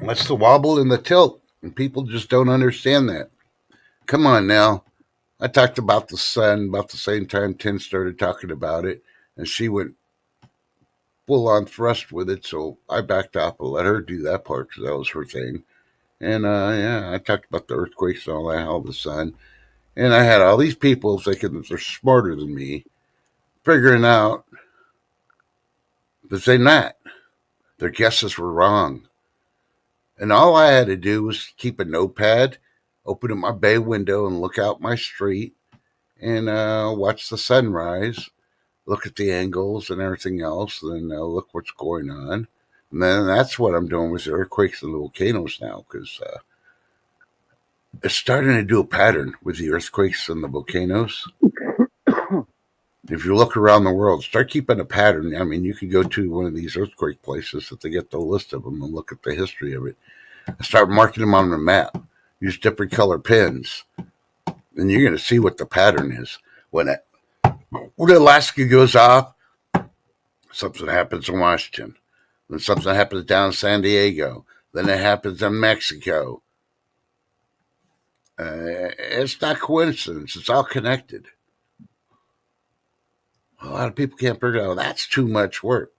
That's the wobble and the tilt, and people just don't understand that. Come on now. I talked about the sun about the same time Tin started talking about it, and she went full on thrust with it. So I backed off and let her do that part because that was her thing. And yeah, I talked about the earthquakes and all that, all the sun. And I had all these people thinking that they're smarter than me, figuring out that they're not. Their guesses were wrong. And all I had to do was keep a notepad, open up my bay window, and look out my street and watch the sunrise, look at the angles and everything else, and look what's going on. And then that's what I'm doing with the earthquakes and the volcanoes now, because it's starting to do a pattern with the earthquakes and the volcanoes. If you look around the world, start keeping a pattern. I mean, you can go to one of these earthquake places that they get the list of them and look at the history of it. And start marking them on the map. Use different color pens, and you're going to see what the pattern is. When Alaska goes off, something happens in Washington. Then something happens down in San Diego. Then it happens in Mexico. It's not coincidence. It's all connected. A lot of people can't figure out that's too much work,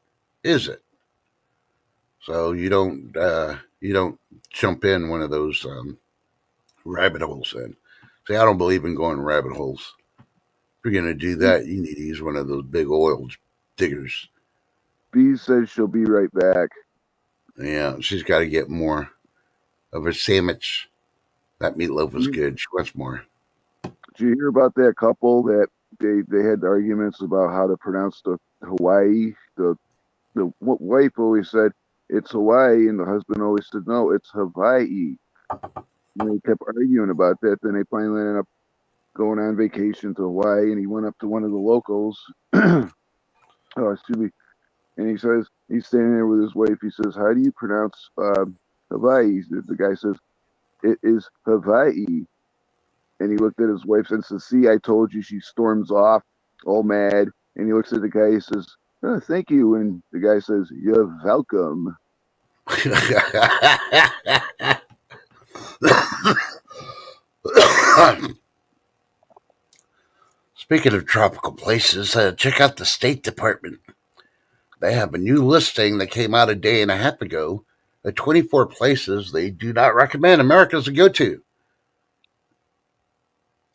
is it? So you don't jump in one of those rabbit holes. Then, see, I don't believe in going rabbit holes. If you're gonna do that, you need to use one of those big oil diggers. B says she'll be right back. Yeah, she's got to get more of a sandwich. That meatloaf was You, good. She wants more. did you hear about that couple that they had arguments about how to pronounce the Hawaii? The wife always said it's Hawaii, and the husband always said no, it's Hawaii. And they kept arguing about that. Then they finally ended up going on vacation to Hawaii, and he went up to one of the locals. Oh, excuse me. And he says he's standing there with his wife. He says, "How do you pronounce Hawaii?" The guy says, "It is Hawaii." And he looked at his wife and says, "See, I told you." She storms off, all mad. And he looks at the guy. He says, "Oh, thank you." And the guy says, "You're welcome." Speaking of tropical places, check out the State Department. They have a new listing that came out a day and a half ago the 24 places they do not recommend Americans to go to.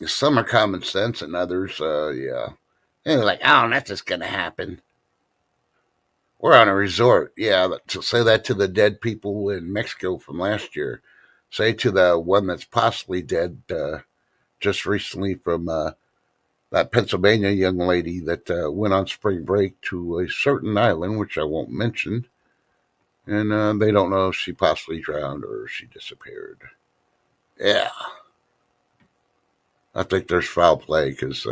Some are common sense, and others, yeah. And they're like, oh, that's just going to happen. We're on a resort. Yeah, to say that to the dead people in Mexico from last year. Say to the one that's possibly dead just recently from that Pennsylvania young lady that went on spring break to a certain island, which I won't mention, and they don't know if she possibly drowned or she disappeared. Yeah, I think there's foul play because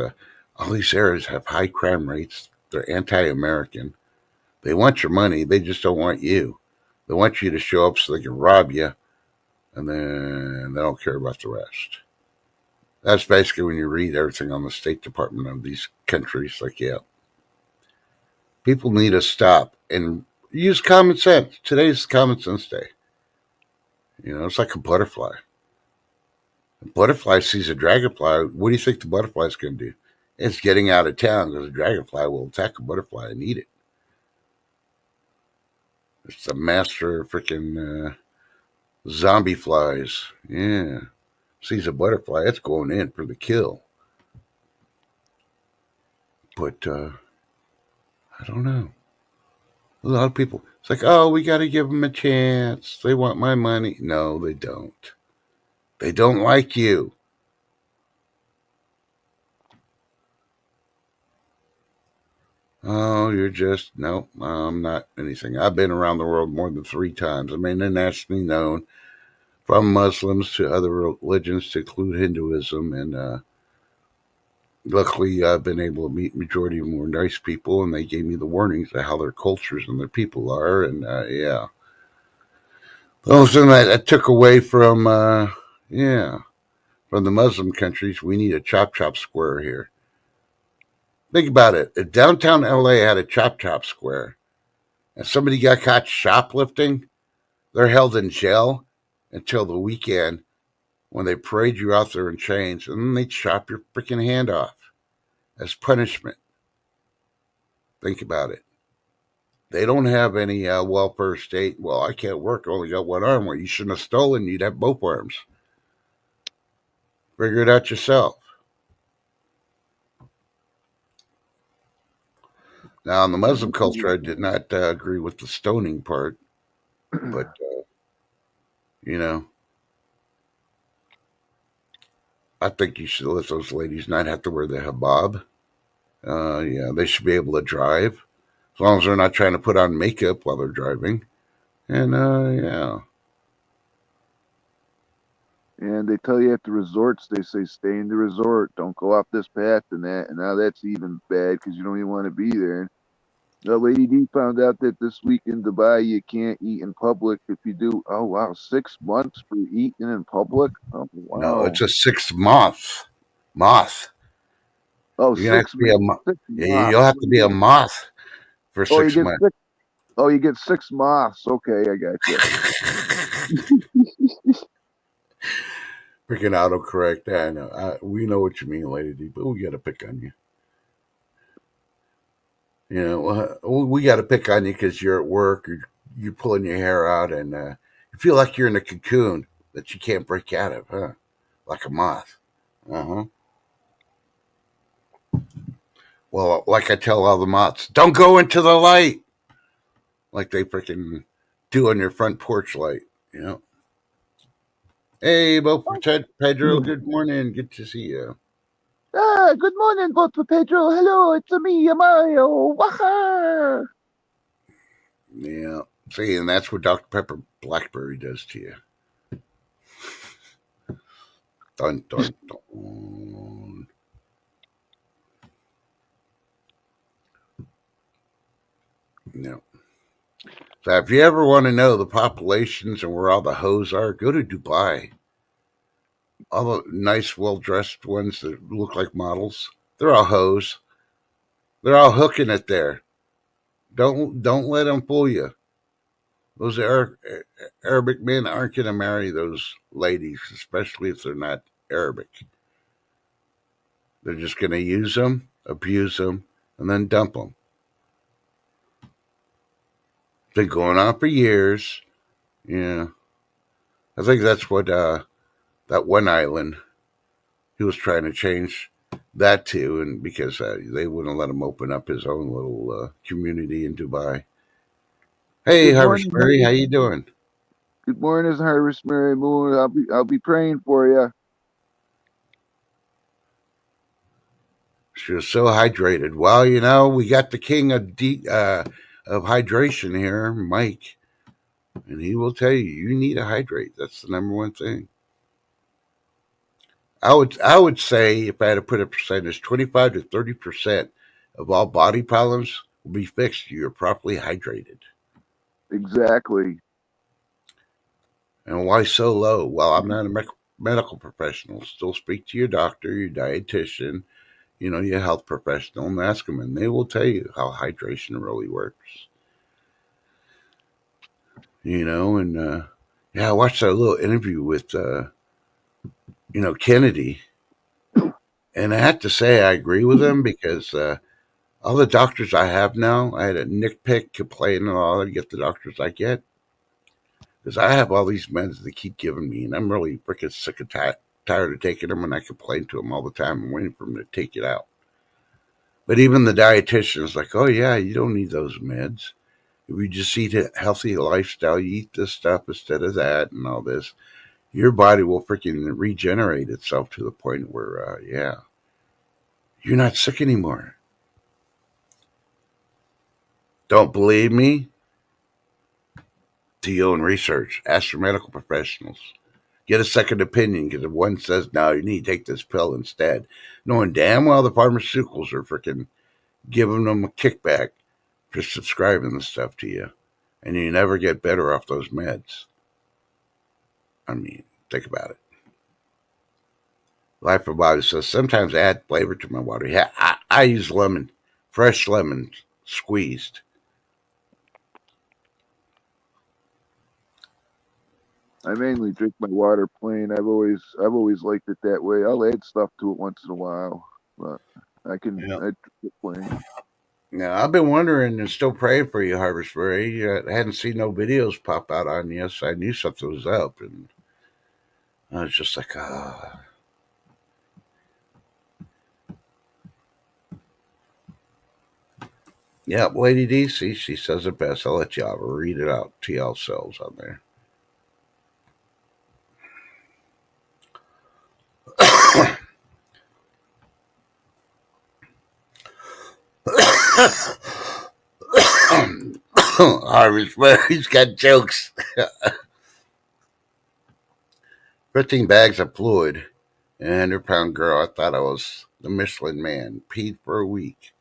all these areas have high crime rates. They're anti-American. They want your money. They just don't want you. They want you to show up so they can rob you, and then they don't care about the rest. That's basically when you read everything on the State Department of these countries. Like, yeah, people need to stop and use common sense. Today's common sense day. You know, it's like a butterfly. A butterfly sees a dragonfly. What do you think the butterfly is going to do? It's getting out of town because a dragonfly will attack a butterfly and eat it. It's the master of freaking zombie flies. Yeah. Sees a butterfly, it's going in for the kill. But I don't know. A lot of people, it's like, oh, we got to give them a chance. They want my money. No, they don't. They don't like you. Oh, you're just, no, I'm not anything. I've been around the world more than 3 times. I'm internationally known from Muslims to other religions to include Hinduism. And luckily, I've been able to meet majority of more nice people, and they gave me the warnings of how their cultures and their people are. And yeah. The only thing that I took away from, yeah, from the Muslim countries, we need a chop chop square here. Think about it. If downtown LA had a chop chop square and somebody got caught shoplifting, they're held in jail until the weekend when they parade you out there in chains and then they chop your freaking hand off as punishment. Think about it. They don't have any welfare state. Well, I can't work. I only got one arm. Well, you shouldn't have stolen. You'd have both arms. Figure it out yourself. Now, in the Muslim culture, I did not agree with the stoning part, but you know, I think you should let those ladies not have to wear the hijab. Yeah, they should be able to drive as long as they're not trying to put on makeup while they're driving. And yeah, And they tell you at the resorts, they say stay in the resort, don't go off this path and that. And now that's even bad because you don't even want to be there. Lady D found out that this week in Dubai you can't eat in public. If you do, oh wow, 6 months for eating in public. Oh no, wow. it's a 6 month moth. Oh, You're gonna have six to be a six yeah, moths. you'll have to be a moth for Oh, you six get months. six. Oh, you get 6 moths. Okay, I got you. Freaking autocorrect. I know. We know what you mean, Lady D, but we got to pick on you. You know, we got to pick on you because you're at work, you're pulling your hair out, and you feel like you're in a cocoon that you can't break out of, huh? Like a moth. Uh huh. Well, like I tell all the moths, don't go into the light, like they freaking do on your front porch light. You know. Hey, Bo Pedro. Good morning. Good to see you. Ah, good morning, vote for Pedro. Hello, it's me, Mario. Waha! Yeah. See, and that's what Dr. Pepper Blackberry does to you. Dun dun dun. No. So if you ever want to know the populations and where all the hoes are, go to Dubai. All the nice, well dressed ones that look like models, they're all hoes. They're all hooking it there. Don't let them fool you. Those Arabic men aren't going to marry those ladies, especially if they're not Arabic. They're just going to use them, abuse them, and then dump them. Been going on for years. Yeah, I think that's what that one island he was trying to change that to, and because they wouldn't let him open up his own little community in Dubai. Hey, Good Harvest morning, Mary, how you doing? good morning, Harvest Mary Moon. I'll be praying for you. She was so hydrated. Well, you know, we got the king of hydration here, Mike, and he will tell you you need to hydrate. That's the number one thing. I would say if I had to put a percentage, 25 to 30% of all body problems will be fixed if you're properly hydrated. Exactly. And why so low? Well, I'm not a medical professional. Still speak to your doctor, your dietitian, your health professional, and ask them, and they will tell you how hydration really works. And yeah, I watched that little interview with Kennedy, and I have to say I agree with him because all the doctors I have now, I had a nitpick, complain, and all to get the doctors I get because I have all these meds they keep giving me, and I'm really freaking sick and tired of taking them, and I complain to them all the time. I'm waiting for them to take it out. But even the dietitian is like, "Oh yeah, you don't need those meds. If you just eat a healthy lifestyle, you eat this stuff instead of that, and all this, your body will freaking regenerate itself to the point where, yeah, you're not sick anymore." Don't believe me? Do your own research. Ask your medical professionals. Get a second opinion because if one says, no, you need to take this pill instead, knowing damn well the pharmaceuticals are freaking giving them a kickback for subscribing the stuff to you. And you never get better off those meds. I mean, think about it. Life of Body says, sometimes I add flavor to my water. Yeah, I use lemon, fresh lemon squeezed. I mainly drink my water plain. I've always liked it that way. I'll add stuff to it once in a while, but I drink it plain. Now, I've been wondering and still praying for you, Harvest Ray. I hadn't seen no videos pop out on you, so I knew something was up. And I was just like, ah. Yep, Lady DC, she says it best. I'll let y'all read it out to y'all selves on there. Harvest Ray, he's got jokes. 15 bags of fluid. And a 100-pound girl. I thought I was the Michelin man. Peed for a week.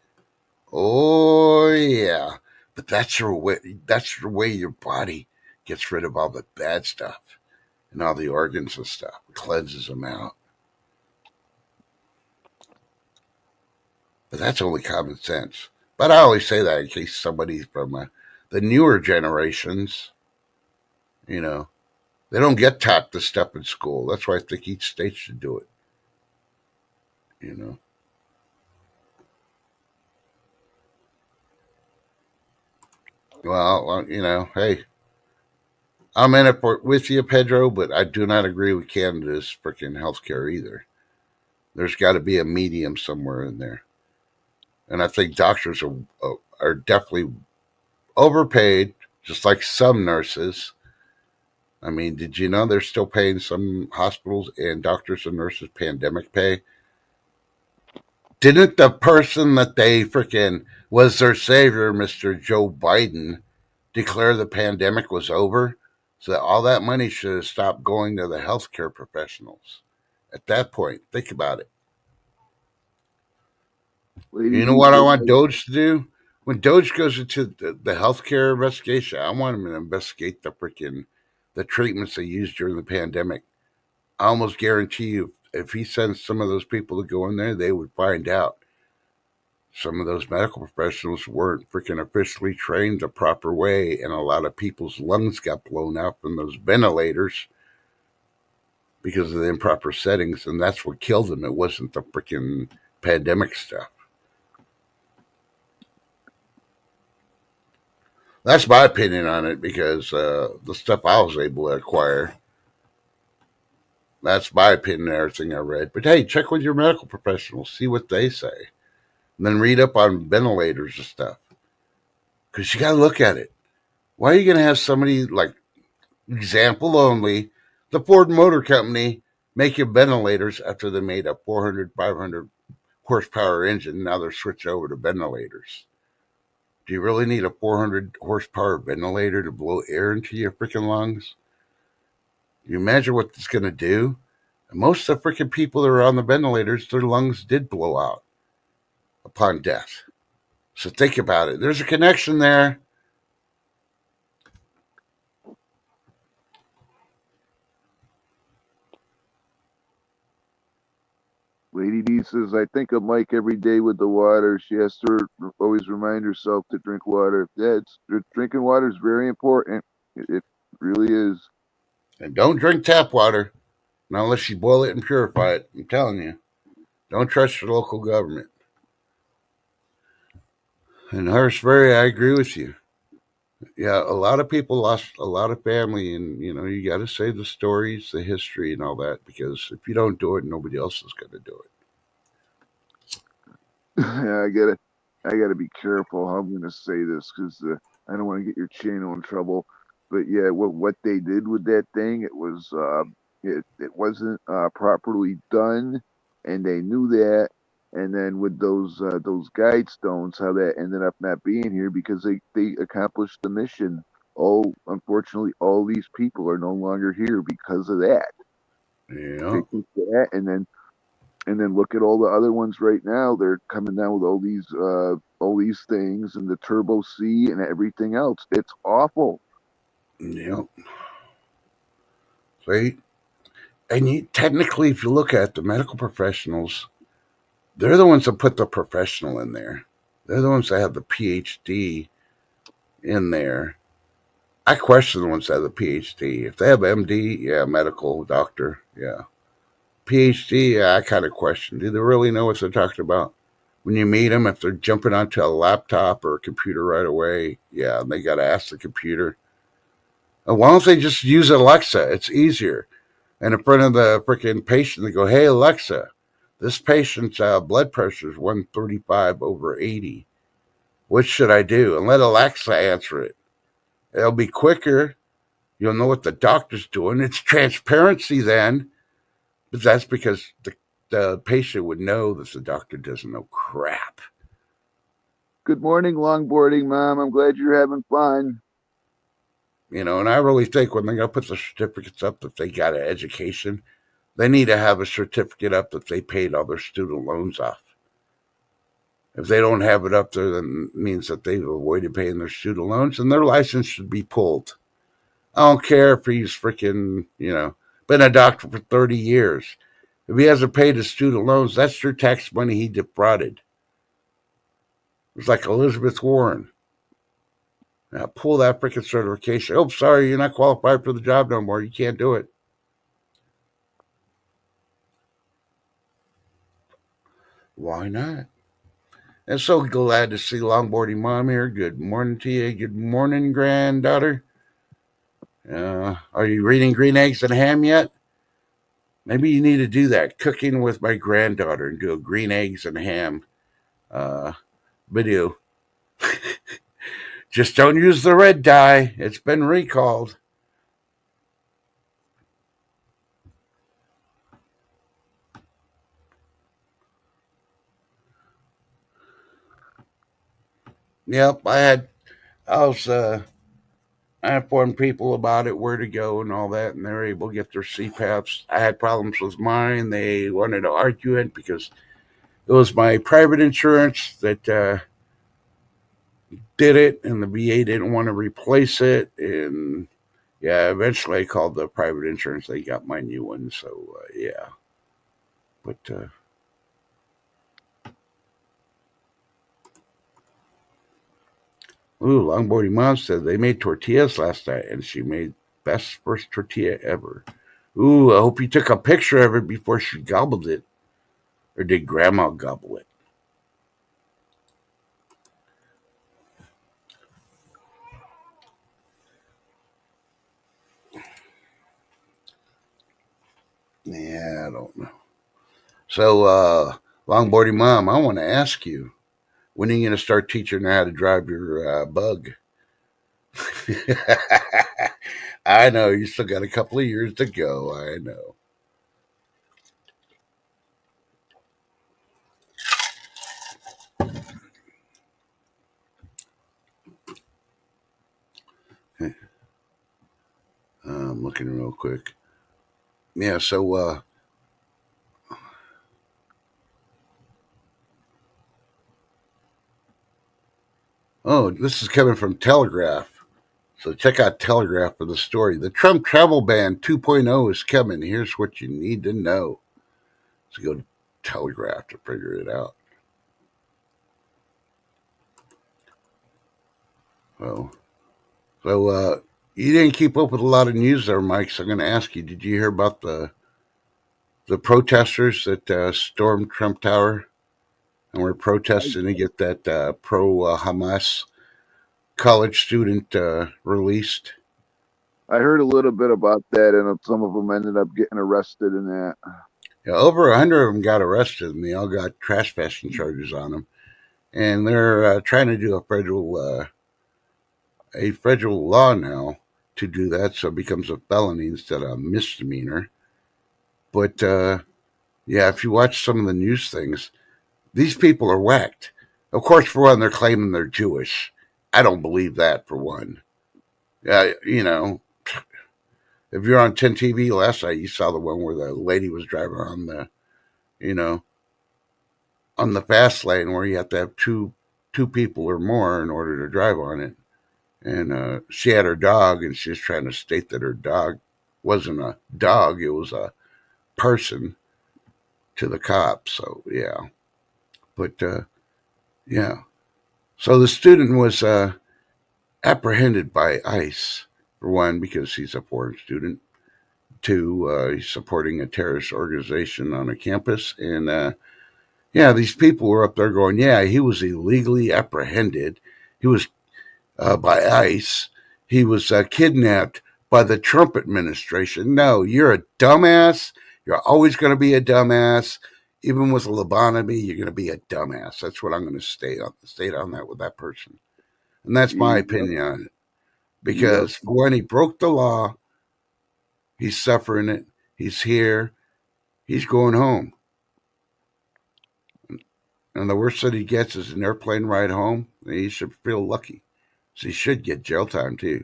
Oh yeah, but that's your way. That's the way your body gets rid of all the bad stuff and all the organs and stuff. It cleanses them out. But that's only common sense. But I always say that in case somebody from the newer generations, you know, they don't get taught this stuff in school. That's why I think each state should do it. You know. Well, hey, I'm in it with you, Pedro, but I do not agree with Canada's freaking healthcare either. There's got to be a medium somewhere in there, and I think doctors are definitely overpaid, just like some nurses. I mean, did you know they're still paying some hospitals and doctors and nurses pandemic pay? Didn't the person that they freaking was their savior, Mr. Joe Biden, declare the pandemic was over? So that all that money should have stopped going to the healthcare professionals. At that point, think about it. Lady You know D what I says, want Doge to do? When Doge goes into the healthcare investigation, I want him to investigate the treatments they used during the pandemic. I almost guarantee you, if he sends some of those people to go in there, they would find out some of those medical professionals weren't freaking officially trained the proper way, and a lot of people's lungs got blown out from those ventilators because of the improper settings, and that's what killed them. It wasn't the freaking pandemic stuff. That's my opinion on it because the stuff I was able to acquire. That's my opinion on everything I read. But hey, check with your medical professionals, see what they say, and then read up on ventilators and stuff. Because you got to look at it. Why are you going to have somebody like example only, the Ford Motor Company making ventilators after they made a 400, 500 horsepower engine? Now they're switching over to ventilators. Do you really need a 400 horsepower ventilator to blow air into your freaking lungs? You imagine what it's going to do? And most of the freaking people that are on the ventilators, their lungs did blow out upon death. So think about it. There's a connection there. Lady D says, I think of Mike every day with the water. She has to always remind herself to drink water. Yeah, drinking water is very important. It really is. And don't drink tap water, not unless you boil it and purify it. I'm telling you. Don't trust your local government. And Hurstbury, I agree with you. Yeah, a lot of people lost a lot of family, and you got to say the stories, the history, and all that because if you don't do it, nobody else is going to do it. Yeah, I gotta be careful how I'm gonna say this because I don't want to get your channel in trouble. But yeah, what they did with that thing, it wasn't properly done, and they knew that. And then with those guide stones, how that ended up not being here because they accomplished the mission. Oh, unfortunately, all these people are no longer here because of that. They Yeah, took that, and then look at all the other ones right now. They're coming down with all these things and the Turbo C and everything else. It's awful. yeah. See, and technically, if you look at the medical professionals, they're the ones that put the professional in there. They're the ones that have the PhD in there. I question the ones that have the PhD. If they have MD, yeah, medical doctor, yeah. PhD, yeah, I kind of question. Do they really know what they're talking about? When you meet them, if they're jumping onto a laptop or a computer right away, yeah, they got to ask the computer. Why don't they just use Alexa? It's easier. And in front of the freaking patient, they go, "Hey Alexa, this patient's blood pressure is 135 over 80. What should I do?" And let Alexa answer it. It'll be quicker. You'll know what the doctor's doing. It's transparency then, but that's because the patient would know that the doctor doesn't know crap. Good morning, longboarding mom. I'm glad you're having fun. And I really think when they're going to put the certificates up that they got an education, they need to have a certificate up that they paid all their student loans off. If they don't have it up there, then it means that they've avoided paying their student loans and their license should be pulled. I don't care if he's freaking, been a doctor for 30 years. If he hasn't paid his student loans, that's your tax money he defrauded. It's like Elizabeth Warren. Now pull that freaking certification. Oh, sorry, you're not qualified for the job no more. You can't do it. Why not? And so glad to see longboarding mom here. Good morning to you. Good morning, granddaughter. Are you reading Green Eggs and Ham yet? Maybe you need to do that. Cooking with my granddaughter and do a green eggs and ham uh, video. Just don't use the red dye. It's been recalled. Yep, I informed people about it, where to go and all that, and they're able to get their CPAPs. I had problems with mine. They wanted to argue it because it was my private insurance that did it, and the VA didn't want to replace it. And yeah, eventually I called the private insurance. They got my new one. So yeah, but ooh, Longboarding Mom said they made tortillas last night, and she made best first tortilla ever. Ooh, I hope you took a picture of it before she gobbled it, or did Grandma gobble it? I don't know. So, longboarding mom, I want to ask you, when are you going to start teaching her how to drive your bug? I know you still got a couple of years to go. I know. I'm looking real quick. Yeah. So, oh, this is coming from Telegraph. So check out Telegraph for the story. The Trump travel ban 2.0 is coming. Here's what you need to know. So go to Telegraph to figure it out. Well, so you didn't keep up with a lot of news there, Mike. So I'm going to ask you: did you hear about the protesters that stormed Trump Tower and were protesting to get that pro Hamas college student released? I heard a little bit about that, and some of them ended up getting arrested in that. Yeah, over 100 of them got arrested, and they all got trespassing charges on them. And they're trying to do a federal law now to do that, so it becomes a felony instead of a misdemeanor. But yeah, if you watch some of the news things, these people are whacked. Of course, for one, they're claiming they're Jewish. I don't believe that for one. You know, if you're on 10 TV last night, you saw the one where the lady was driving on you know, on the fast lane where you have to have two people or more in order to drive on it. And she had her dog, and she was trying to state that her dog wasn't a dog; it was a person to the cops. So yeah, but yeah. So the student was apprehended by ICE for one because he's a foreign student. Two, he's supporting a terrorist organization on a campus, and yeah, these people were up there going, yeah, he was illegally apprehended. He was by ICE. He was kidnapped by the Trump administration. No, you're a dumbass. You're always going to be a dumbass. Even with a lobotomy, you're going to be a dumbass. That's what I'm going to state on that with that person. And that's my Yep, opinion on it. yep. Because when he broke the law, he's suffering it. He's here. He's going home. And the worst that he gets is an airplane ride home. He should feel lucky. So he should get jail time too.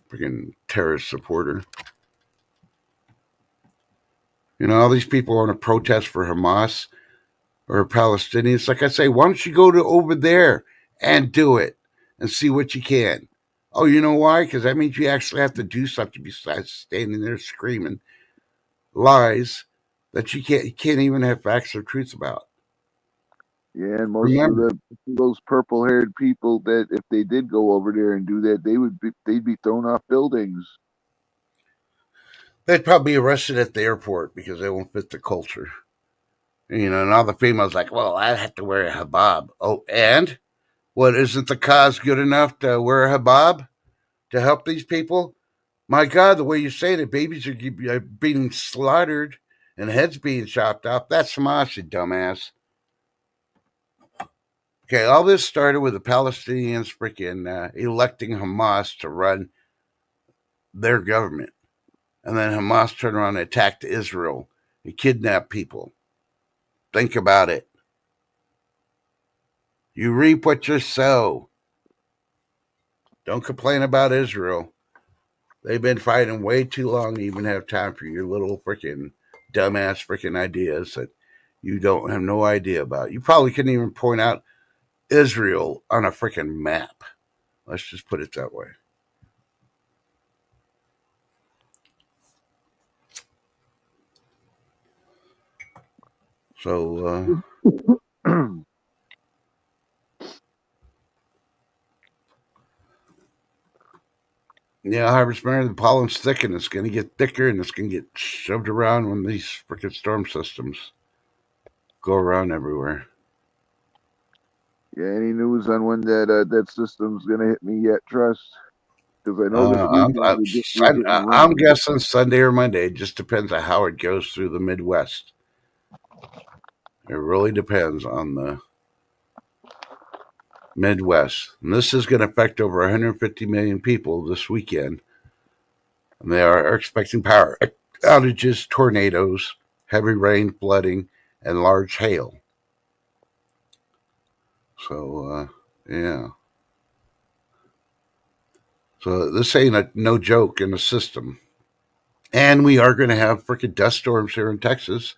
Freaking terrorist supporter. You know, all these people want to protest for Hamas or Palestinians. Like I say, why don't you go to over there and do it and see what you can? Oh, you know why? Because that means you actually have to do something besides standing there screaming lies that you can't even have facts or truths about. Yeah, and most of Remember, those purple-haired people that if they did go over there and do that, they'd be thrown off buildings. they'd probably be arrested at the airport because they won't fit the culture. You know, and all the females like, well, I have to wear a hijab. Oh, and what, isn't the cause good enough to wear a hijab to help these people? My God, the way you say it, babies are being slaughtered and heads being chopped off. That's Hamas, you dumbass. Okay, all this started with the Palestinians freaking electing Hamas to run their government. And then Hamas turned around and attacked Israel and kidnapped people. Think about it. You reap what you sow. Don't complain about Israel. They've been fighting way too long to even have time for your little freaking dumbass freaking ideas that you don't have no idea about. You probably couldn't even point out Israel on a freaking map. Let's just put it that way. So, yeah, Harvest Mary, the pollen's thick and it's going to get thicker and it's going to get shoved around when these freaking storm systems go around everywhere. Yeah, any news on when that system's gonna hit me yet? Trust. because I know this weekend we're getting I'm rain. guessing Sunday or Monday. It just depends on how it goes through the Midwest. It really depends on the Midwest. And this is going to affect over 150 million people this weekend. And they are expecting power outages, tornadoes, heavy rain, flooding, and large hail. So, yeah. So this ain't no joke in the system. And we are going to have freaking dust storms here in Texas.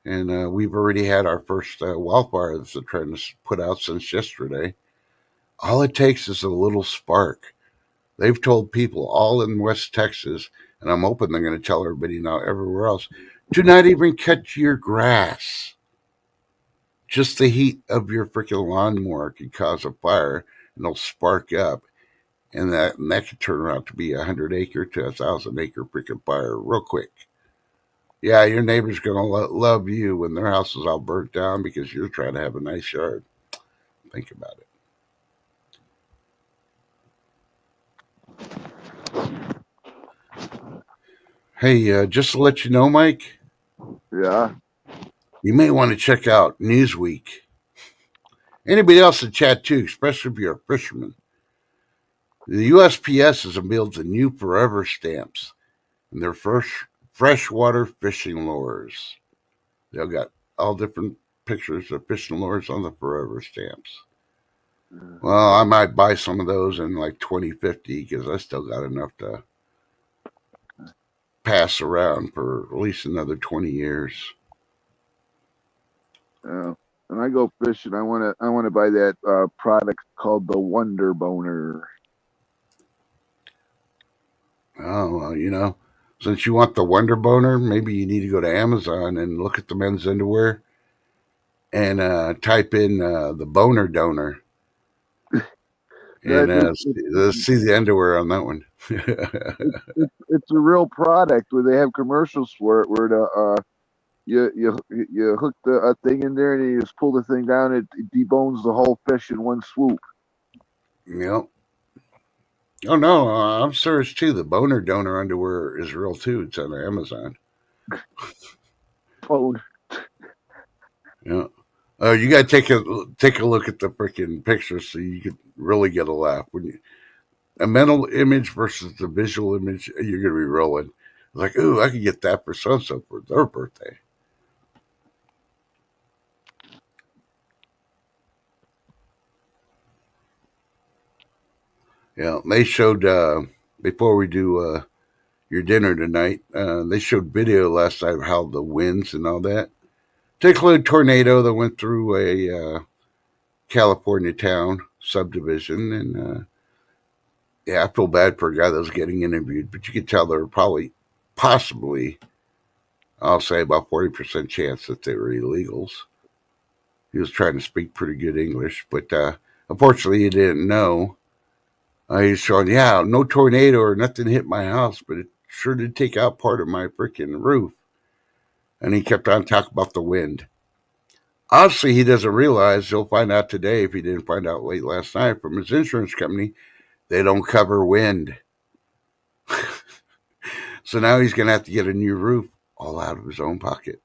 And we've already had our first wildfire that they're trying to put out since yesterday. All it takes is a little spark. They've told people all in West Texas, and I'm hoping they're going to tell everybody now everywhere else, do not even cut your grass. Just the heat of your freaking lawnmower can cause a fire, and it'll spark up, and that could turn around to be 100 acre to 1,000 acre freaking fire real quick. Yeah, your neighbor's gonna love you when their house is all burnt down because you're trying to have a nice yard. Think about it. Hey, just to let you know, Mike, Yeah. you may want to check out Newsweek. Anybody else in chat too, especially if you're a fisherman. The USPS has unveiled the new Forever stamps and their first freshwater fishing lures. They've got all different pictures of fishing lures on the Forever stamps. Well, I might buy some of those in like 2050 because I still got enough to pass around for at least another 20 years. Yeah. When I go fishing, I want to buy that product called the Wonder Boner. Oh, well, since you want the Wonder Boner, maybe you need to go to Amazon and look at the men's underwear and type in the Boner Donor That and see the underwear on that one. it's a real product where they have commercials for it where you hook the thing in there and you just pull the thing down. It debones the whole fish in one swoop. Yep. Oh no, I'm serious too. The Boner Donor underwear is real too. It's on Amazon. Oh, Yeah. You got to take a look at the freaking pictures so you can really get a laugh. When you a mental image versus the visual image, you're gonna be rolling. Like, ooh, I could get that for so and so for their birthday. Yeah, they showed before we do your dinner tonight. They showed video last night of how the winds and all that. Particularly a tornado that went through a California town subdivision, and yeah, I feel bad for a guy that was getting interviewed, but you could tell there were probably, possibly, I'll say about 40% chance that they were illegals. He was trying to speak pretty good English, but unfortunately, he didn't know. He's showing, yeah, no tornado or nothing hit my house, but it sure did take out part of my freaking roof. And he kept on talking about the wind. Obviously, he doesn't realize, he'll find out today if he didn't find out late last night from his insurance company, they don't cover wind. So now he's going to have to get a new roof all out of his own pocket.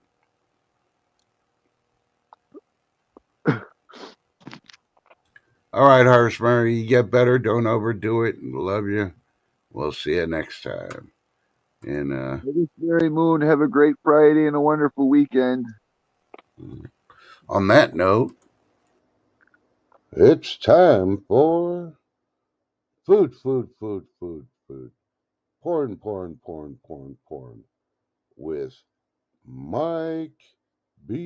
All right, Harvest Murray, you get better. Don't overdo it. Love you. We'll see you next time. And Mary Moon, have a great Friday and a wonderful weekend. on that note, it's time for food, food, food, food, food. Porn, porn, porn, porn, porn. With Mike B.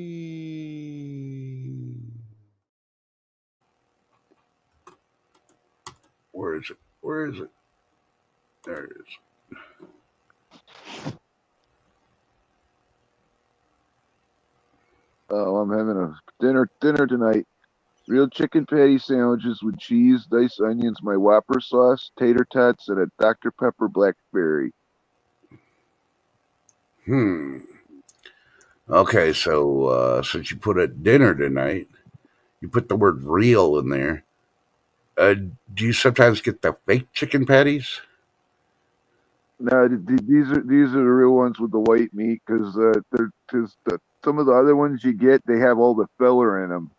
Where is it? Where is it? There it is. Oh, I'm having a dinner tonight. Real chicken patty sandwiches with cheese, diced onions, my Whopper sauce, tater tots, and a Dr. Pepper blackberry. Hmm. Okay, so since you put a dinner tonight, you put the word real in there. Uh, do you sometimes get the fake chicken patties? No, these are the real ones with the white meat because they're because some of the other ones you get they have all the filler in them.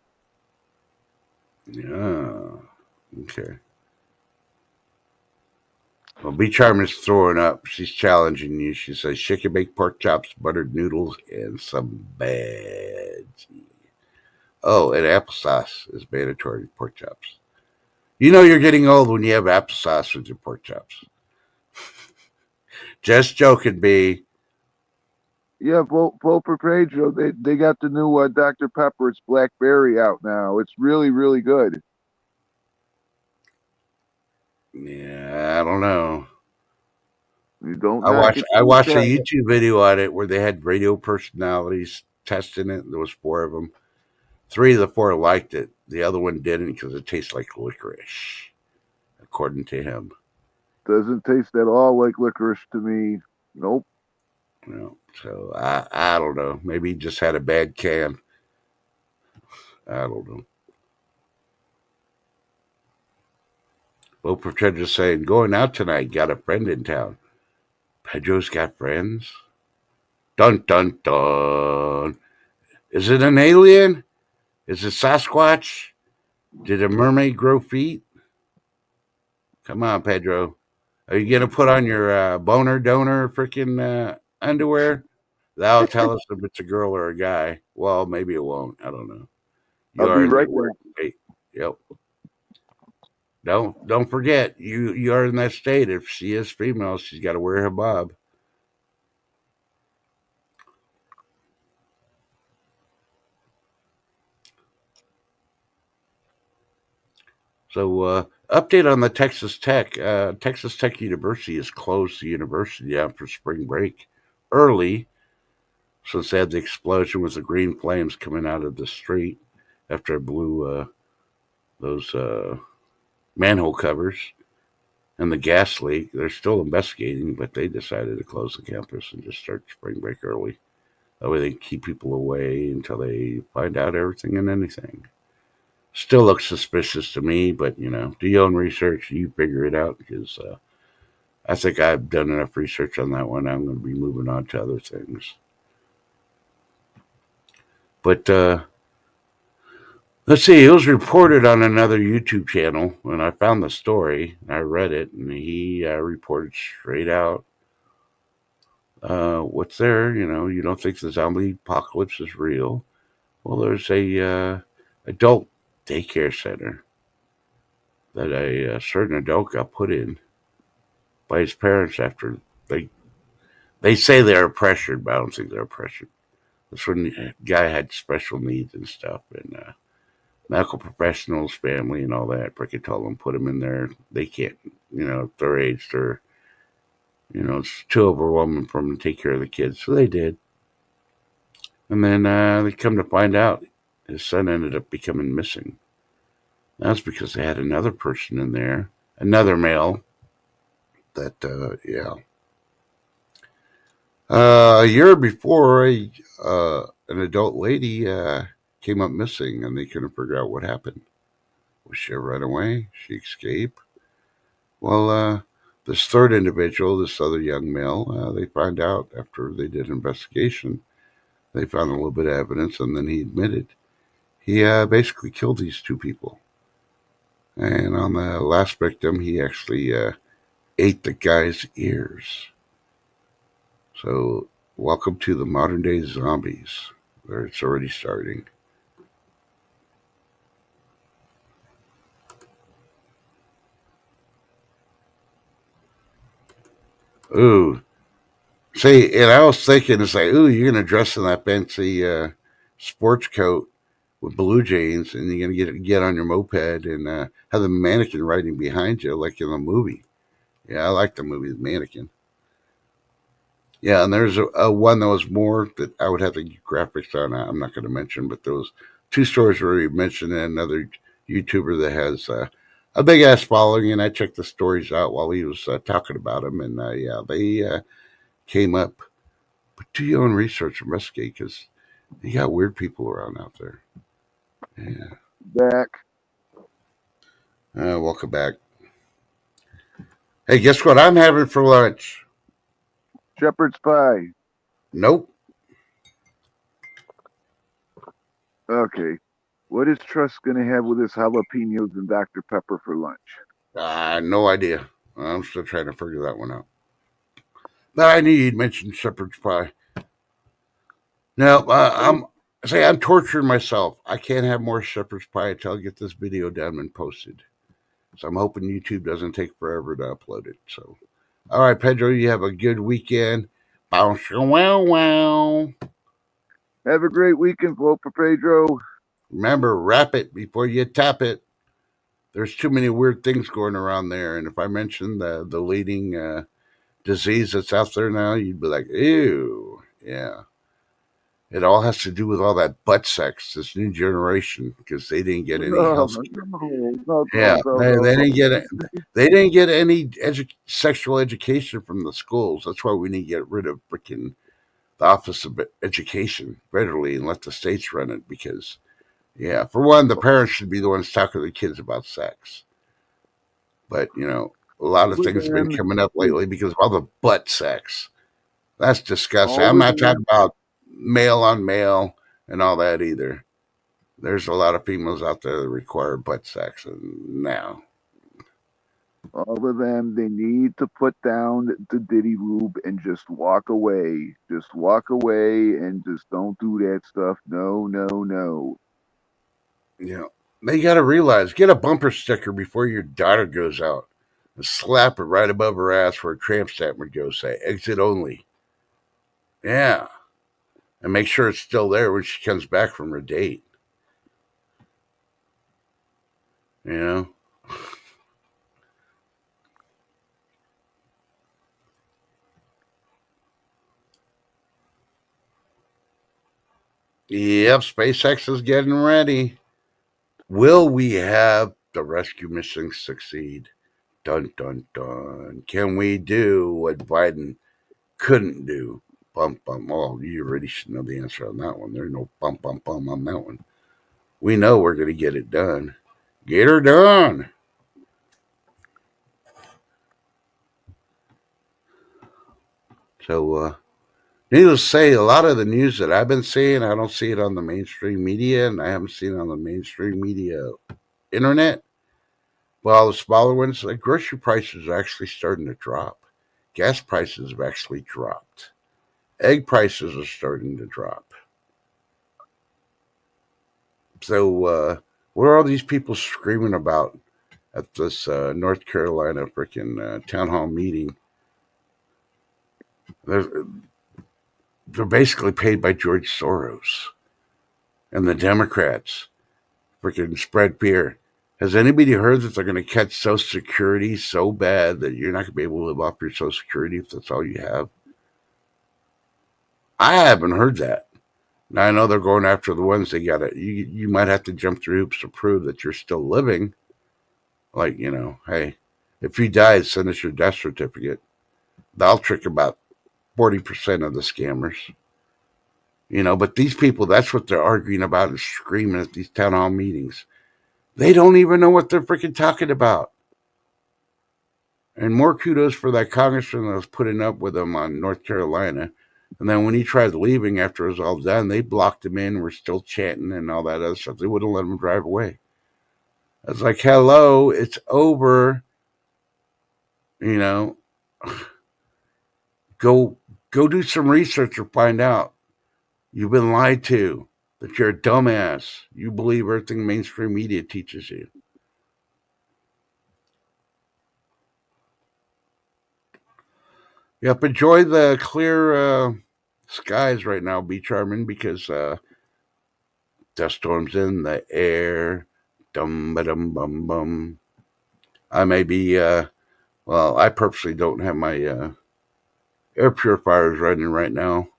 Yeah. Okay. Well, B Charm is throwing up. She's challenging you. She says chicken baked pork chops, buttered noodles, and some veggie. Oh, and applesauce is mandatory with pork chops. You know you're getting old when you have applesauce with your pork chops. Just joking, B. Yeah, vote for Pedro. They got the new Dr Pepper. It's blackberry out now. It's really really good. Yeah, I don't know. You don't I knock watched it I till you watched a try it. YouTube video on it where they had radio personalities testing it. There was four of them. Three of the four liked it. The other one didn't because it tastes like licorice, according to him. Doesn't taste at all like licorice to me. Nope. You know, so I don't know. Maybe he just had a bad can. I don't know. Well, Pedro's saying going out tonight. Got a friend in town. Pedro's got friends. Dun dun dun. Is it an alien? Is it Sasquatch? Did a mermaid grow feet? Come on, Pedro. Are you gonna put on your boner donor freaking underwear? That'll tell us if it's a girl or a guy. Well, maybe it won't. I don't know. I'll You are be in the right alert back. state. Yep. Don't forget you are in that state. If she is female, she's got to wear her bob. So update on the Texas Tech. Texas Tech University has closed the university after spring break early since they had the explosion with the green flames coming out of the street after it blew those manhole covers and the gas leak. They're still investigating, but they decided to close the campus and just start spring break early. That way they can keep people away until they find out everything and anything. Still looks suspicious to me, but do your own research. You figure it out because I think I've done enough research on that one. I'm going to be moving on to other things. But let's see. It was reported on another YouTube channel, and I found the story. I read it, and he reported straight out what's there. You don't think the zombie apocalypse is real. Well, there's a adult daycare center that a certain adult got put in by his parents after they they say they were pressured, but I don't think they were pressured. This one guy had special needs and stuff, and medical professionals, family, and all that. Freaking told them put him in there. They can't, at their age, it's too overwhelming for them to take care of the kids. So they did, and then they come to find out his son ended up becoming missing. That's because they had another person in there, another male. That yeah, a year before, an adult lady came up missing, and they couldn't figure out what happened. Was she a runaway? She escaped? Well, this third individual, this other young male, they found out after they did an investigation. They found a little bit of evidence, and then he admitted he basically killed these two people. And on the last victim, he actually ate the guy's ears. So, welcome to the modern day zombies, where it's already starting. Ooh, see, and I was thinking, it's like, ooh, you're gonna dress in that fancy sports coat with blue jeans, and you're gonna get on your moped and have the mannequin riding behind you, like in the movie. Yeah, I like the movie The Mannequin. Yeah, and there's a one that was more that I would have the graphics on. I'm not going to mention, but there was two stories where he mentioned another YouTuber that has a big ass following, and I checked the stories out while he was talking about them, and yeah, they came up. But do your own research, investigate, because you got weird people around out there. Yeah. Back. Welcome back. Hey, guess what I'm having for lunch? Shepherd's pie. Nope. Okay. What is Trust gonna have with his jalapenos and Dr. Pepper for lunch? No idea. I'm still trying to figure that one out. But I knew you'd mentioned shepherd's pie. Now, I'm torturing myself. I can't have more shepherd's pie until I get this video done and posted. So I'm hoping YouTube doesn't take forever to upload it. So, all right, Pedro, you have a good weekend. Bounce, wow, wow. Have a great weekend, vote for Pedro. Remember, wrap it before you tap it. There's too many weird things going around there, and if I mention the leading disease that's out there now, you'd be like, ew, yeah. It all has to do with all that butt sex, this new generation, because they didn't get any No, health. no, no, no, Yeah, they no. didn't get it. They didn't get any sexual education from the schools. That's why we need to get rid of freaking the Office of Education readily and let the states run it. Because, yeah, for one, the parents should be the ones talking to the kids about sex. But a lot of All of things have been them, coming up lately because of all the butt sex. That's disgusting. all I'm of not them, talking about male on male and all that either. There's a lot of females out there that require butt sex, and now, all of them, they need to put down the Diddy Lube and just walk away. Just walk away and just don't do that stuff. No, no, no. you know, they got to realize get a bumper sticker before your daughter goes out and slap it right above her ass where a tramp stamp would go say exit only. Yeah, and make sure it's still there when she comes back from her date. You know. Yep, SpaceX is getting ready. Will we have the rescue mission succeed? Dun dun dun. Can we do what Biden couldn't do? Bump bump. Oh, you already should know the answer on that one. There's no bump bump bump on that one. We know we're gonna get it done. Get her done. So, needless to say, a lot of the news that I've been seeing, I don't see it on the mainstream media, and I haven't seen it on the mainstream media internet. Well, the smaller ones, like grocery prices, are actually starting to drop. Gas prices have actually dropped. Egg prices are starting to drop. So, what are all these people screaming about at this North Carolina freaking town hall meeting? They're, they're basically paid by George Soros and the Democrats. Freaking spread fear. Has anybody heard that they're going to cut Social Security so bad that you're not going to be able to live off your Social Security if that's all you have? I haven't heard that. Now I know they're going after the ones they got to. You might have to jump through hoops to prove that you're still living. Like hey, if you died, send us your death certificate. That'll trick about 40% of the scammers. But these people, that's what they're arguing about and screaming at these town hall meetings. They don't even know what they're freaking talking about. And more kudos for that congressman that was putting up with him on North Carolina. And then when he tried leaving after it was all done, they blocked him in. We're still chanting and all that other stuff. They wouldn't let him drive away. I was like, hello, it's over. You know, go go do some research or find out. You've been lied to. That you're a dumbass. You believe everything mainstream media teaches you. Yep, enjoy the clear skies right now, Beach Charmin, because dust storms in the air. Dum ba dum bum bum. I may be well, I purposely don't have my air purifiers running right now.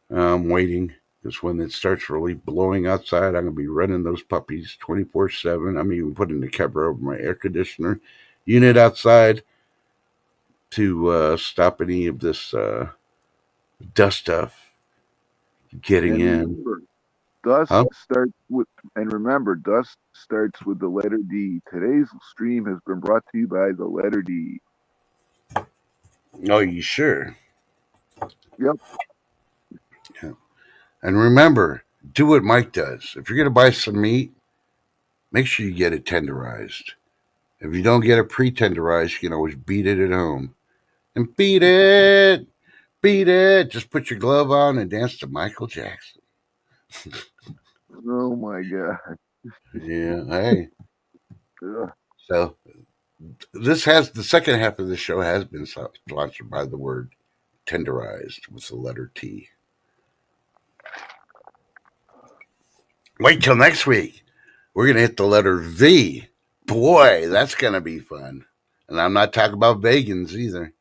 I'm waiting because when it starts really blowing outside, I'm gonna be running those puppies 24/7. I'm even putting the cover over my air conditioner unit outside to stop any of this dust stuff getting And in. remember, Dust Huh? starts with, and remember, dust starts with the letter D. Today's stream has been brought to you by the letter D. Oh, you sure? Yep. Yeah. And remember, do what Mike does. If you're going to buy some meat, make sure you get it tenderized. If you don't get it pre-tenderized, you can always beat it at home. And beat it. Just put your glove on and dance to Michael Jackson. Oh my God. Yeah, hey. Ugh. So this has the second half of the show has been sponsored by the word tenderized with the letter T. Wait till next week. We're gonna hit the letter V. Boy, that's gonna be fun. And I'm not talking about vegans either.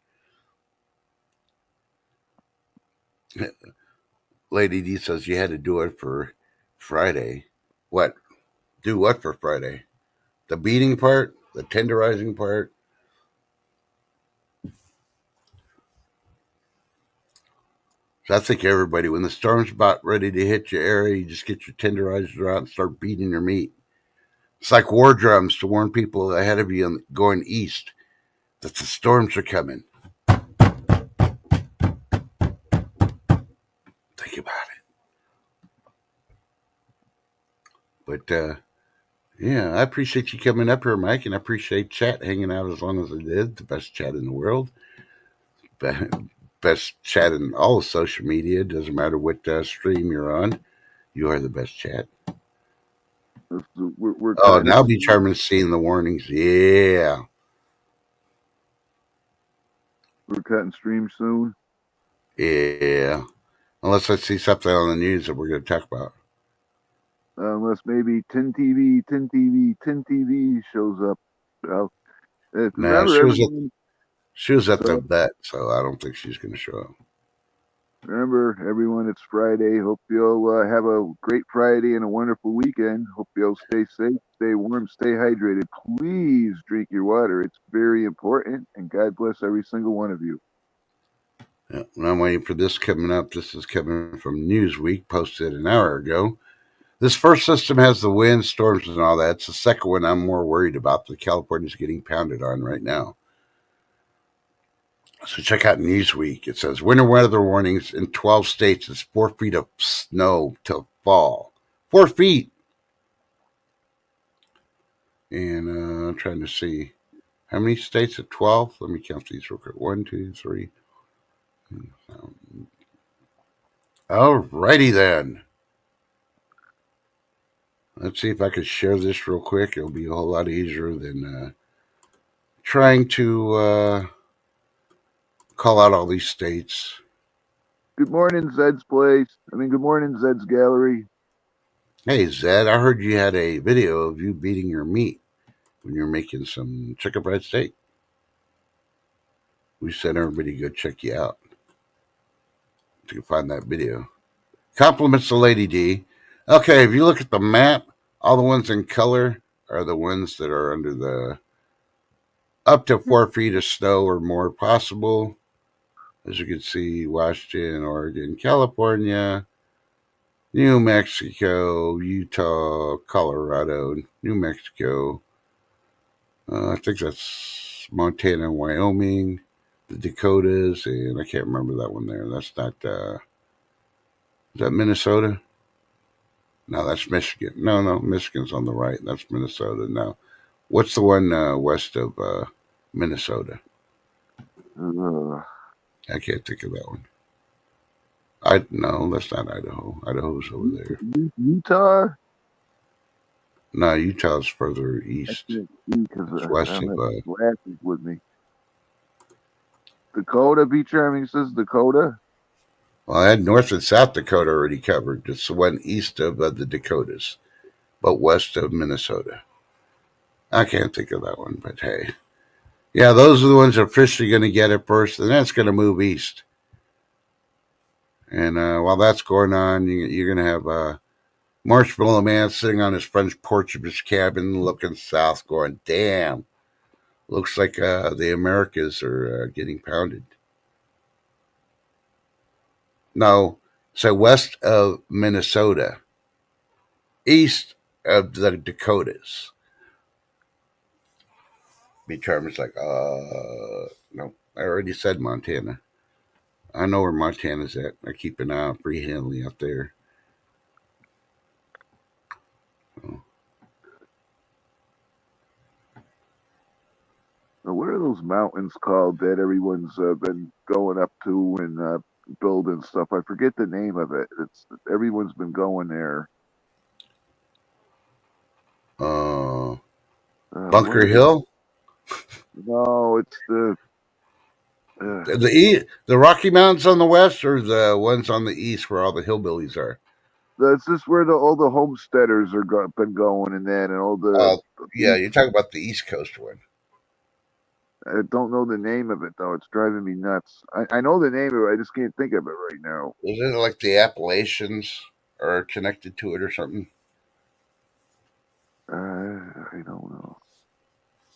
Lady D says you had to do it for Friday. What? Do what for Friday? The beating part? The tenderizing part? So I think everybody, when the storm's about ready to hit your area, you just get your tenderizer out and start beating your meat. It's like war drums to warn people ahead of you going east that the storms are coming. Think about it. But yeah, I appreciate you coming up here, Mike, and I appreciate chat hanging out as long as it did. The best chat in the world, best chat in all of social media. Doesn't matter what stream you're on, you are the best chat. We're Oh, cutting it now be soon. charming seeing the warnings. Yeah, We're cutting stream soon. yeah. Unless I see something on the news that we're going to talk about. Unless maybe Tin TV shows up. Well, Nah, remember everyone. she was at the So vet, so I don't think she's going to show up. remember everyone. It's Friday. Hope you'll have a great Friday and a wonderful weekend. Hope you'll stay safe, stay warm, stay hydrated. Please drink your water. It's very important. And God bless every single one of you. Yeah, when I'm waiting for this coming up, this is coming from Newsweek, posted an hour ago. This first system has the wind, storms, and all that. It's the second one I'm more worried about that California's getting pounded on right now. So check out Newsweek. It says winter weather warnings in 12 states. It's 4 feet of snow till fall. 4 feet. And I'm trying to see how many states at 12. Let me count these real quick. One, two, three. Alrighty then. Let's see if I could share this real quick. It'll be a whole lot easier than trying to call out all these states. Good morning, Zed's place. Good morning, Zed's gallery. Hey, Zed, I heard you had a video of you beating your meat when you're making some chicken fried steak. We sent everybody to go check you out to find that video. Compliments to Lady D. Okay, if you look at the map, all the ones in color are the ones that are under the up to 4 feet of snow or more possible. As you can see, Washington, Oregon, California, New Mexico, Utah, Colorado, New Mexico. I think that's Montana and Wyoming, the Dakotas, and I can't remember that one there. That's not, is that Minnesota? No, that's Michigan. No, Michigan's on the right. That's Minnesota. Now, what's the one west of Minnesota? Uh, I can't think of that one. I no, that's not Idaho. Idaho's over there. Utah? No, Utah's further I east. can't see because It's I west don't of. have glasses with me. Dakota, Beach Charming says Dakota. Well, I had North and South Dakota already covered. It's the one east of the Dakotas, but west of Minnesota. I can't think of that one, but hey, yeah, those are the ones that are officially going to get it first, and that's going to move east. And while that's going on, you're going to have Marshmallow Man sitting on his front porch of his cabin, looking south, going, "Damn, looks like the Americas are getting pounded." No, so west of Minnesota, east of the Dakotas. Be terms like, no, I already said Montana. I know where Montana's at. I keep an eye on Free Hanley out there. Oh, Now, what are those mountains called that everyone's been going up to and building stuff? I forget the name of it. It's everyone's been going there. uh, What Bunker is it? Hill, No, it's the. Uh, the Rocky Mountains on the west, or the ones on the east where all the hillbillies are. that's just where all the homesteaders been going and that and all the. Uh, yeah, you're talking about the East Coast one. I don't know the name of it though. It's driving me nuts. I know the name of it. I just can't think of it right now. Isn't it like the Appalachians are connected to it or something? I don't know.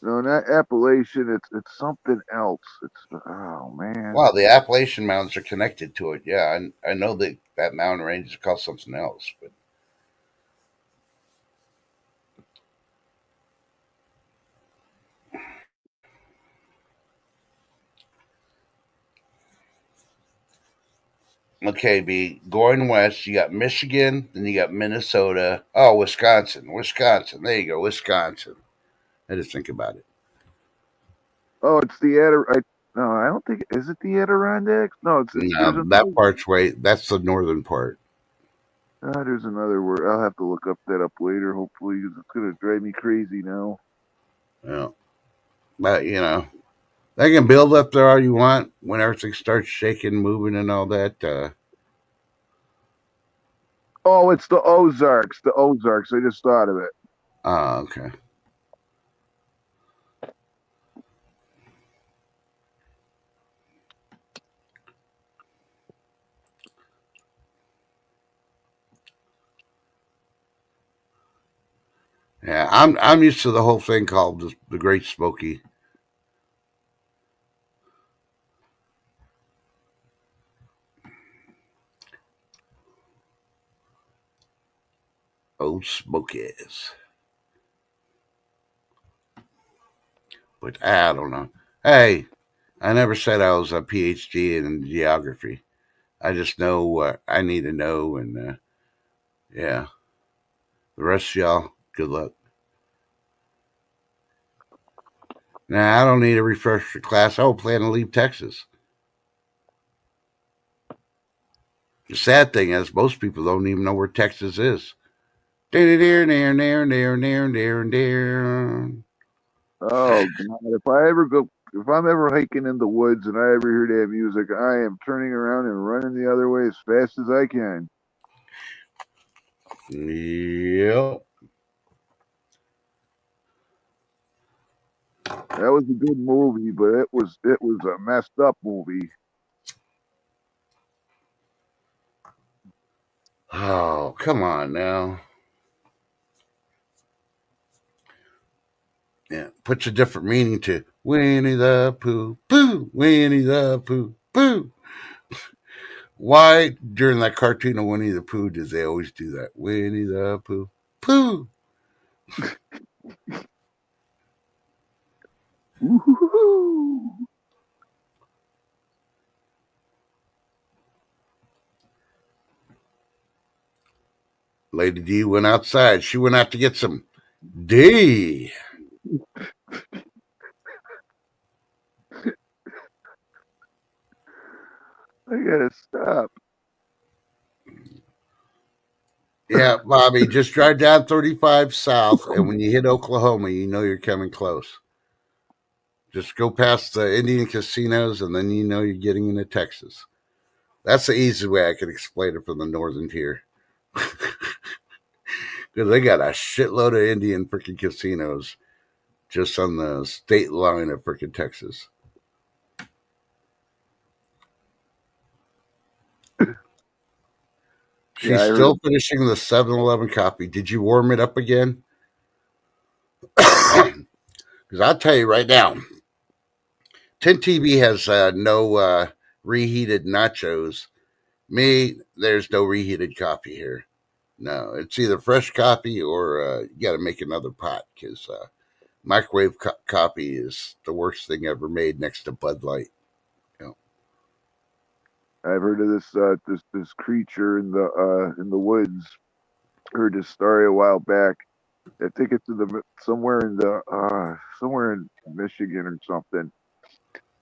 No, not Appalachian. It's something else. It's oh man. Wow, the Appalachian Mountains are connected to it. Yeah, I know that that mountain range is called something else, but okay, B. Going west, you got Michigan, then you got Minnesota. Oh, Wisconsin. Wisconsin. There you go, Wisconsin. I just think about it. Oh, it's the Adir. No, I don't think is it the Adirondacks. No, it's there's No, that another. part's way, that's the northern part. There's another word. I'll have to look up that up later. Hopefully, 'cause it's gonna drive me crazy now. Yeah. But, they can build up there all you want when everything starts shaking, moving, and all that. Oh, it's the Ozarks. The Ozarks. I just thought of it. Okay. Yeah, I'm used to the whole thing called the Great Smoky. Old Smokies. But I don't know. Hey, I never said I was a PhD in geography. I just know what I need to know, and yeah, the rest of y'all, good luck. Now I don't need a refresher class. I plan to leave Texas. The sad thing is, most people don't even know where Texas is. Oh God! If I'm ever hiking in the woods and I ever hear that music, I am turning around and running the other way as fast as I can. Yep. That was a good movie, but it was a messed up movie. Oh, come on now. Yeah, puts a different meaning to Winnie the Pooh, Pooh, Winnie the Pooh, Pooh. Why during that cartoon of Winnie the Pooh did they always do that? Winnie the Pooh, Pooh. Woo-hoo-hoo. Lady D went outside. She went out to get some D. I gotta stop. Yeah, Bobby, just drive down 35 south, and when you hit Oklahoma, you know you're coming close. Just go past the Indian casinos, and then you know you're getting into Texas. That's the easy way I can explain it from the northern tier. Because they got a shitload of Indian freaking casinos just on the state line of freaking Texas. Yeah, She's I heard. still finishing the 7-Eleven copy. Did you warm it up again? Because I'll tell you right now, 10 TV has no reheated nachos. Me, there's no reheated coffee here. No, it's either fresh coffee or you got to make another pot because microwave coffee is the worst thing ever made next to Bud Light. You know? I've heard of this creature in the woods. Heard this story a while back. I think it's in the somewhere in Michigan or something.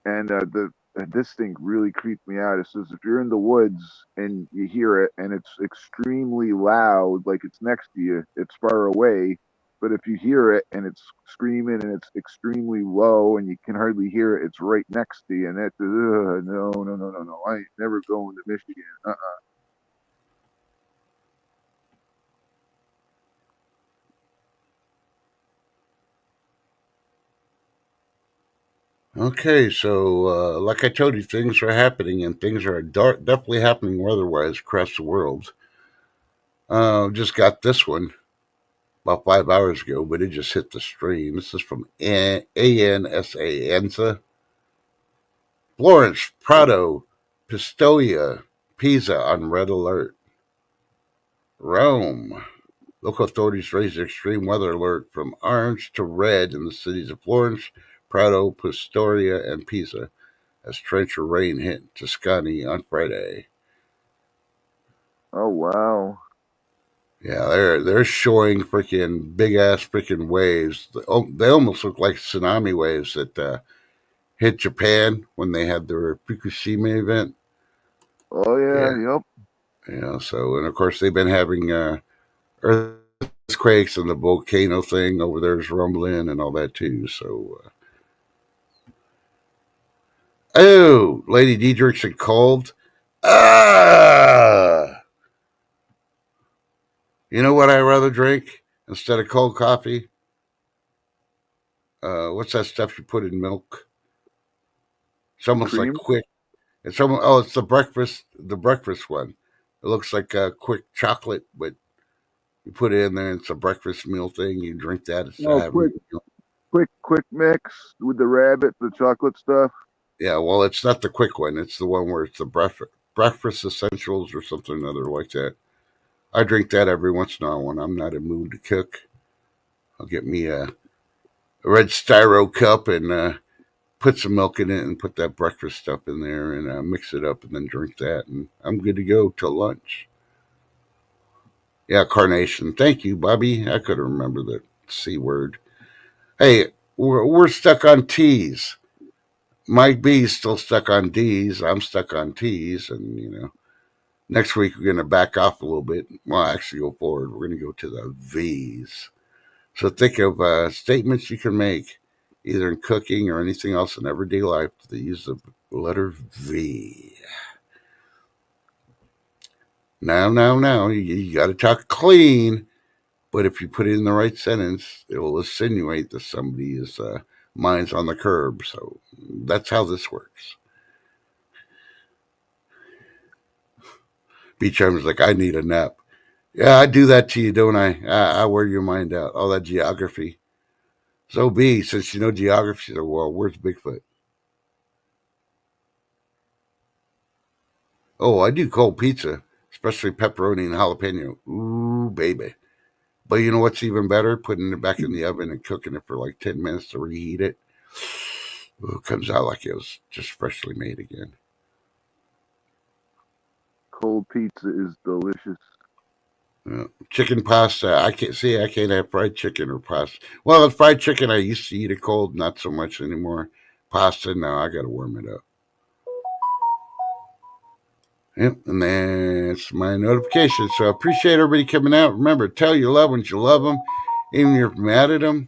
And the and this thing really creeped me out. It says if you're in the woods and you hear it and it's extremely loud, like it's next to you, it's far away. But if you hear it and it's screaming and it's extremely low and you can hardly hear it, it's right next to you. And that's no, no, no, no, no. I ain't never going to Michigan. Okay, so like I told you, things are happening and things are definitely happening weather-wise across the world. Just got this one about 5 hours ago, but it just hit the stream. This is from ANSA. Florence, Prato, Pistoia, Pisa on red alert. Rome. Local authorities raised the extreme weather alert from orange to red in the cities of Florence, Prato, Pistoia, and Pisa as torrential rain hit Tuscany on Friday. Oh wow. Yeah, they're showing freaking big ass freaking waves. They almost look like tsunami waves that hit Japan when they had their Fukushima event. Oh yeah. Yeah, Yep. so and of course they've been having earthquakes and the volcano thing over there is rumbling and all that too. So, oh, Lady Diedrich's cold. Ah, you know what I rather drink instead of cold coffee? What's that stuff you put in milk? It's almost like Cream. quick. It's almost, oh, it's the breakfast one. It looks like a quick chocolate, but you put it in there. And it's a breakfast meal thing. You drink that instead of Oh, having. quick mix with the rabbit, the chocolate stuff. Yeah, well, it's not the quick one. It's the one where it's the breakfast essentials or something or other like that. I drink that every once in a while when I'm not in the mood to cook. I'll get me a red styro cup and put some milk in it and put that breakfast stuff in there and mix it up and then drink that and I'm good to go till lunch. Yeah, carnation. Thank you, Bobby. I couldn't remember the C word. Hey, we're stuck on T's. Mike B's still stuck on D's. I'm stuck on T's, and next week we're going to back off a little bit. Well, actually, go forward. We're going to go to the V's. So think of statements you can make, either in cooking or anything else in everyday life, that use the letter V. Now, you got to talk clean, but if you put it in the right sentence, it will insinuate that somebody is mind's on the curb. So that's how this works. Beach Arm's like, I need a nap. Yeah, I do that to you, don't I? I wear your mind out. All that geography. So B, since you know geography, so well, where's Bigfoot? Oh, I do cold pizza, especially pepperoni and jalapeno. Ooh, baby. But you know what's even better? Putting it back in the oven and cooking it for like 10 minutes to reheat it. Ooh, it comes out like it was just freshly made again. Cold pizza is delicious. Chicken pasta. I can't see. I can't have fried chicken or pasta. Well, fried chicken, I used to eat it cold, not so much anymore. Pasta, no, I got to warm it up. Yep, and that's my notification. So I appreciate everybody coming out. Remember, tell your loved ones you love them, even if you're mad at them,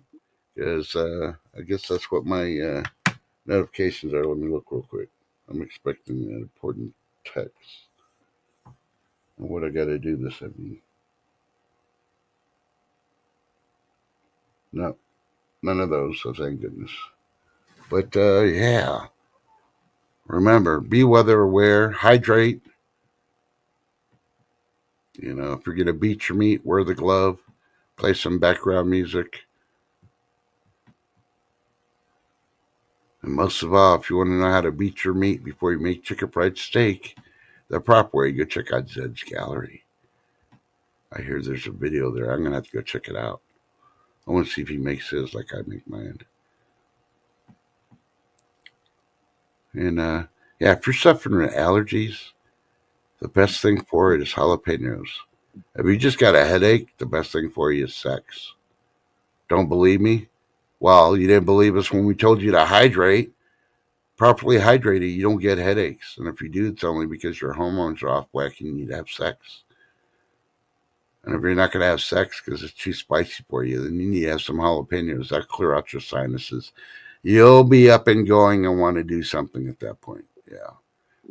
because I guess that's what my notifications are. Let me look real quick. I'm expecting an important text. And what I got to do this evening? No, none of those. So thank goodness. But yeah, remember, be weather aware, hydrate. If you're gonna beat your meat, wear the glove, play some background music. And most of all, if you want to know how to beat your meat before you make chicken fried steak the proper way, go check out Zed's Gallery. I hear there's a video there. I'm gonna have to go check it out. I want to see if he makes his like I make mine. And yeah, if you're suffering with allergies, the best thing for it is jalapenos. If you just got a headache, the best thing for you is sex. Don't believe me? Well, you didn't believe us when we told you to hydrate. Properly hydrated, you don't get headaches. And if you do, it's only because your hormones are off whack and you need to have sex. And if you're not going to have sex because it's too spicy for you, then you need to have some jalapenos. That clear out your sinuses. You'll be up and going and want to do something at that point. Yeah.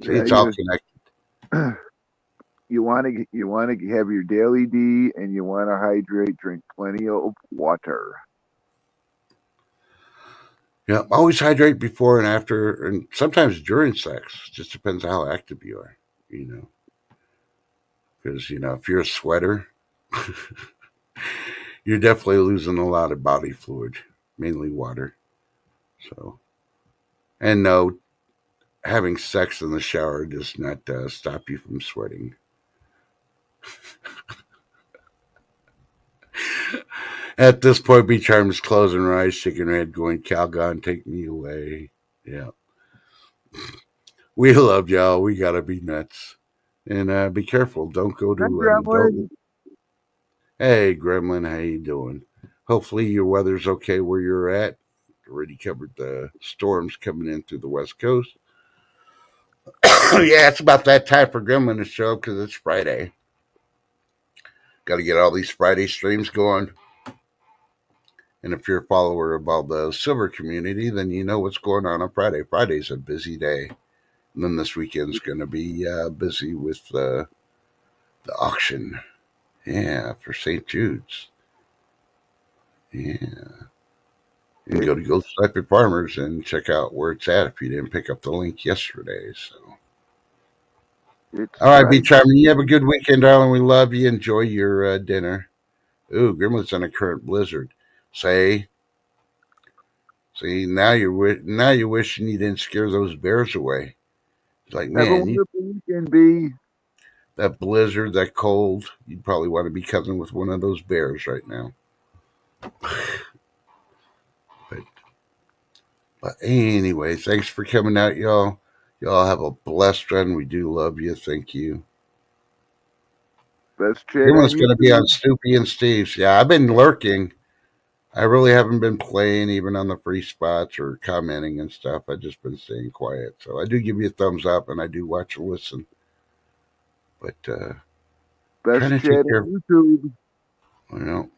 See, Yeah, it's all connected. you want to have your daily D, and you want to hydrate. Drink plenty of water. Yeah. Always hydrate before and after, and sometimes during sex. Just depends on how active you are, you know. Because, if you're a sweater, you're definitely losing a lot of body fluid, mainly water. So, and no, having sex in the shower does not stop you from sweating. At this point, B Charm's closing her eyes, shaking her head, going, Calgon, take me away. Yeah. We love y'all. We got to be nuts. And be careful. Don't go Hi, to an adult. Gremlin. Hey, Gremlin, how you doing? Hopefully your weather's okay where you're at. Already covered the storms coming in through the West Coast. Yeah, it's about that time for Gremlin to show up because it's Friday. Got to get all these Friday streams going. And if you're a follower of all the silver community, then you know what's going on Friday. Friday's a busy day. And then this weekend's going to be busy with the auction. Yeah, for St. Jude's. Yeah. You can It, go to Gold Striped Farmers and check out where it's at if you didn't pick up the link yesterday. So, it's all right, be Friday. charming. You have a good weekend, darling. We love you. Enjoy your dinner. Ooh, Grimlet's in a current blizzard. Say, see, now you're wishing you didn't scare those bears away. It's like, Have a man, wonderful weekend, B. that blizzard, that cold, you'd probably want to be cuddling with one of those bears right now. But, but anyway, thanks for coming out, y'all. Y'all have a blessed run. We do love you. Thank you. Best chat on Everyone's going to be on YouTube. Snoopy and Steve's. Yeah, I've been lurking. I really haven't been playing even on the free spots or commenting and stuff. I've just been staying quiet. So I do give you a thumbs up and I do watch and listen. But trying Best to take chat care of, on YouTube. you know,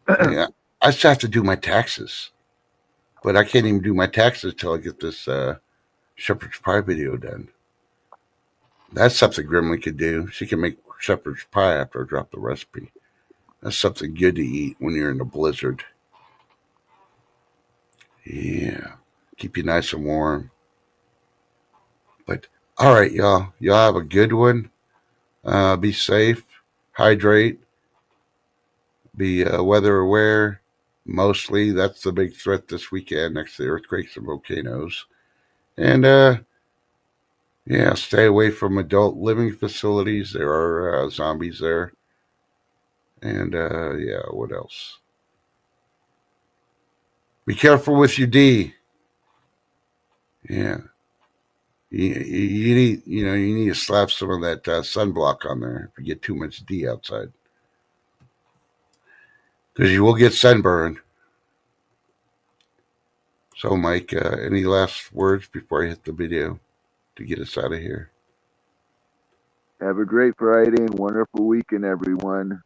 yeah, I just have to do my taxes. But I can't even do my taxes till I get this shepherd's pie video done. That's something Grimly could do. She can make shepherd's pie after I drop the recipe. That's something good to eat when you're in a blizzard. Yeah. Keep you nice and warm. But all right, y'all. Y'all have a good one. Be safe. Hydrate. Be weather aware. Mostly, that's the big threat this weekend next to the earthquakes and volcanoes. And yeah, stay away from adult living facilities. There are zombies there. And yeah, what else? Be careful with your D. Yeah, you need you need to slap some of that sunblock on there if you get too much D outside because you will get sunburn. So, Mike, any last words before I hit the video to get us out of here? Have a great Friday and wonderful weekend, everyone.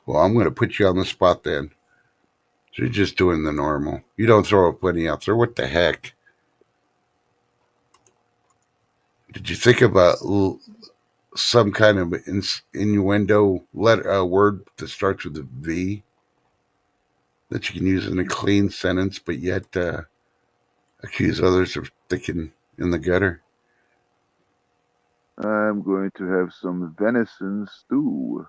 Well, I'm going to put you on the spot then. So you're just doing the normal. You don't throw a penny out there. What the heck? Did you think of some kind of innuendo word that starts with a V that you can use in a clean sentence, but yet accuse others of thinking in the gutter? I'm going to have some venison stew.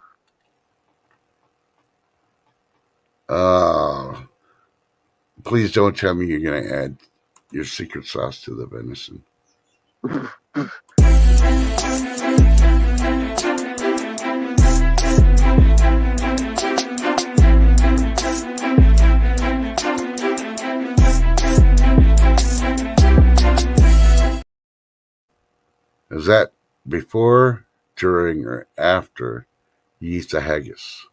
Uh, please don't tell me you're going to add your secret sauce to the venison. Is that before, during, or after you eat the haggis?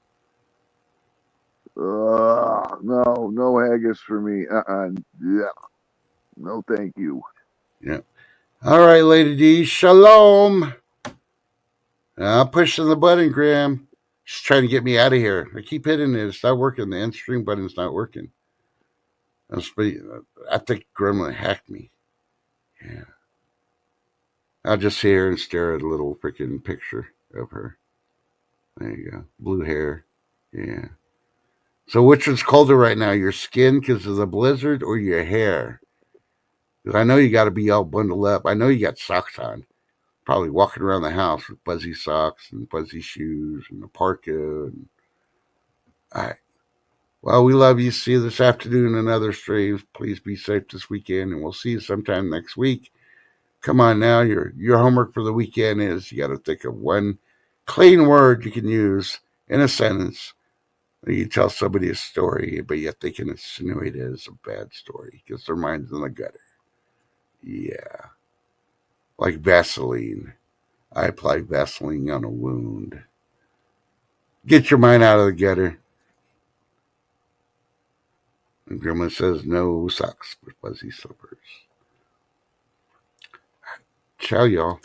No, no haggis for me. Yeah, no, thank you. Yeah. All right, Lady D. Shalom. I'm pushing the button, Graham. She's trying to get me out of here. I keep hitting it. It's not working. The end stream button's not working. I think Gremlin hacked me. Yeah. I'll just sit here and stare at a little freaking picture of her. There you go. Blue hair. Yeah. So which one's colder right now? Your skin because of the blizzard or your hair? Because I know you got to be all bundled up. I know you got socks on. Probably walking around the house with fuzzy socks and fuzzy shoes and a parka. And, all right. Well, we love you. See you this afternoon in other streams. Please be safe this weekend, and we'll see you sometime next week. Come on now. Your homework for the weekend is you got to think of one clean word you can use in a sentence. You tell somebody a story, but yet they can insinuate it as a bad story because their mind's in the gutter. Yeah. Like Vaseline. I apply Vaseline on a wound. Get your mind out of the gutter. And Grandma says no socks with fuzzy slippers. Ciao, y'all.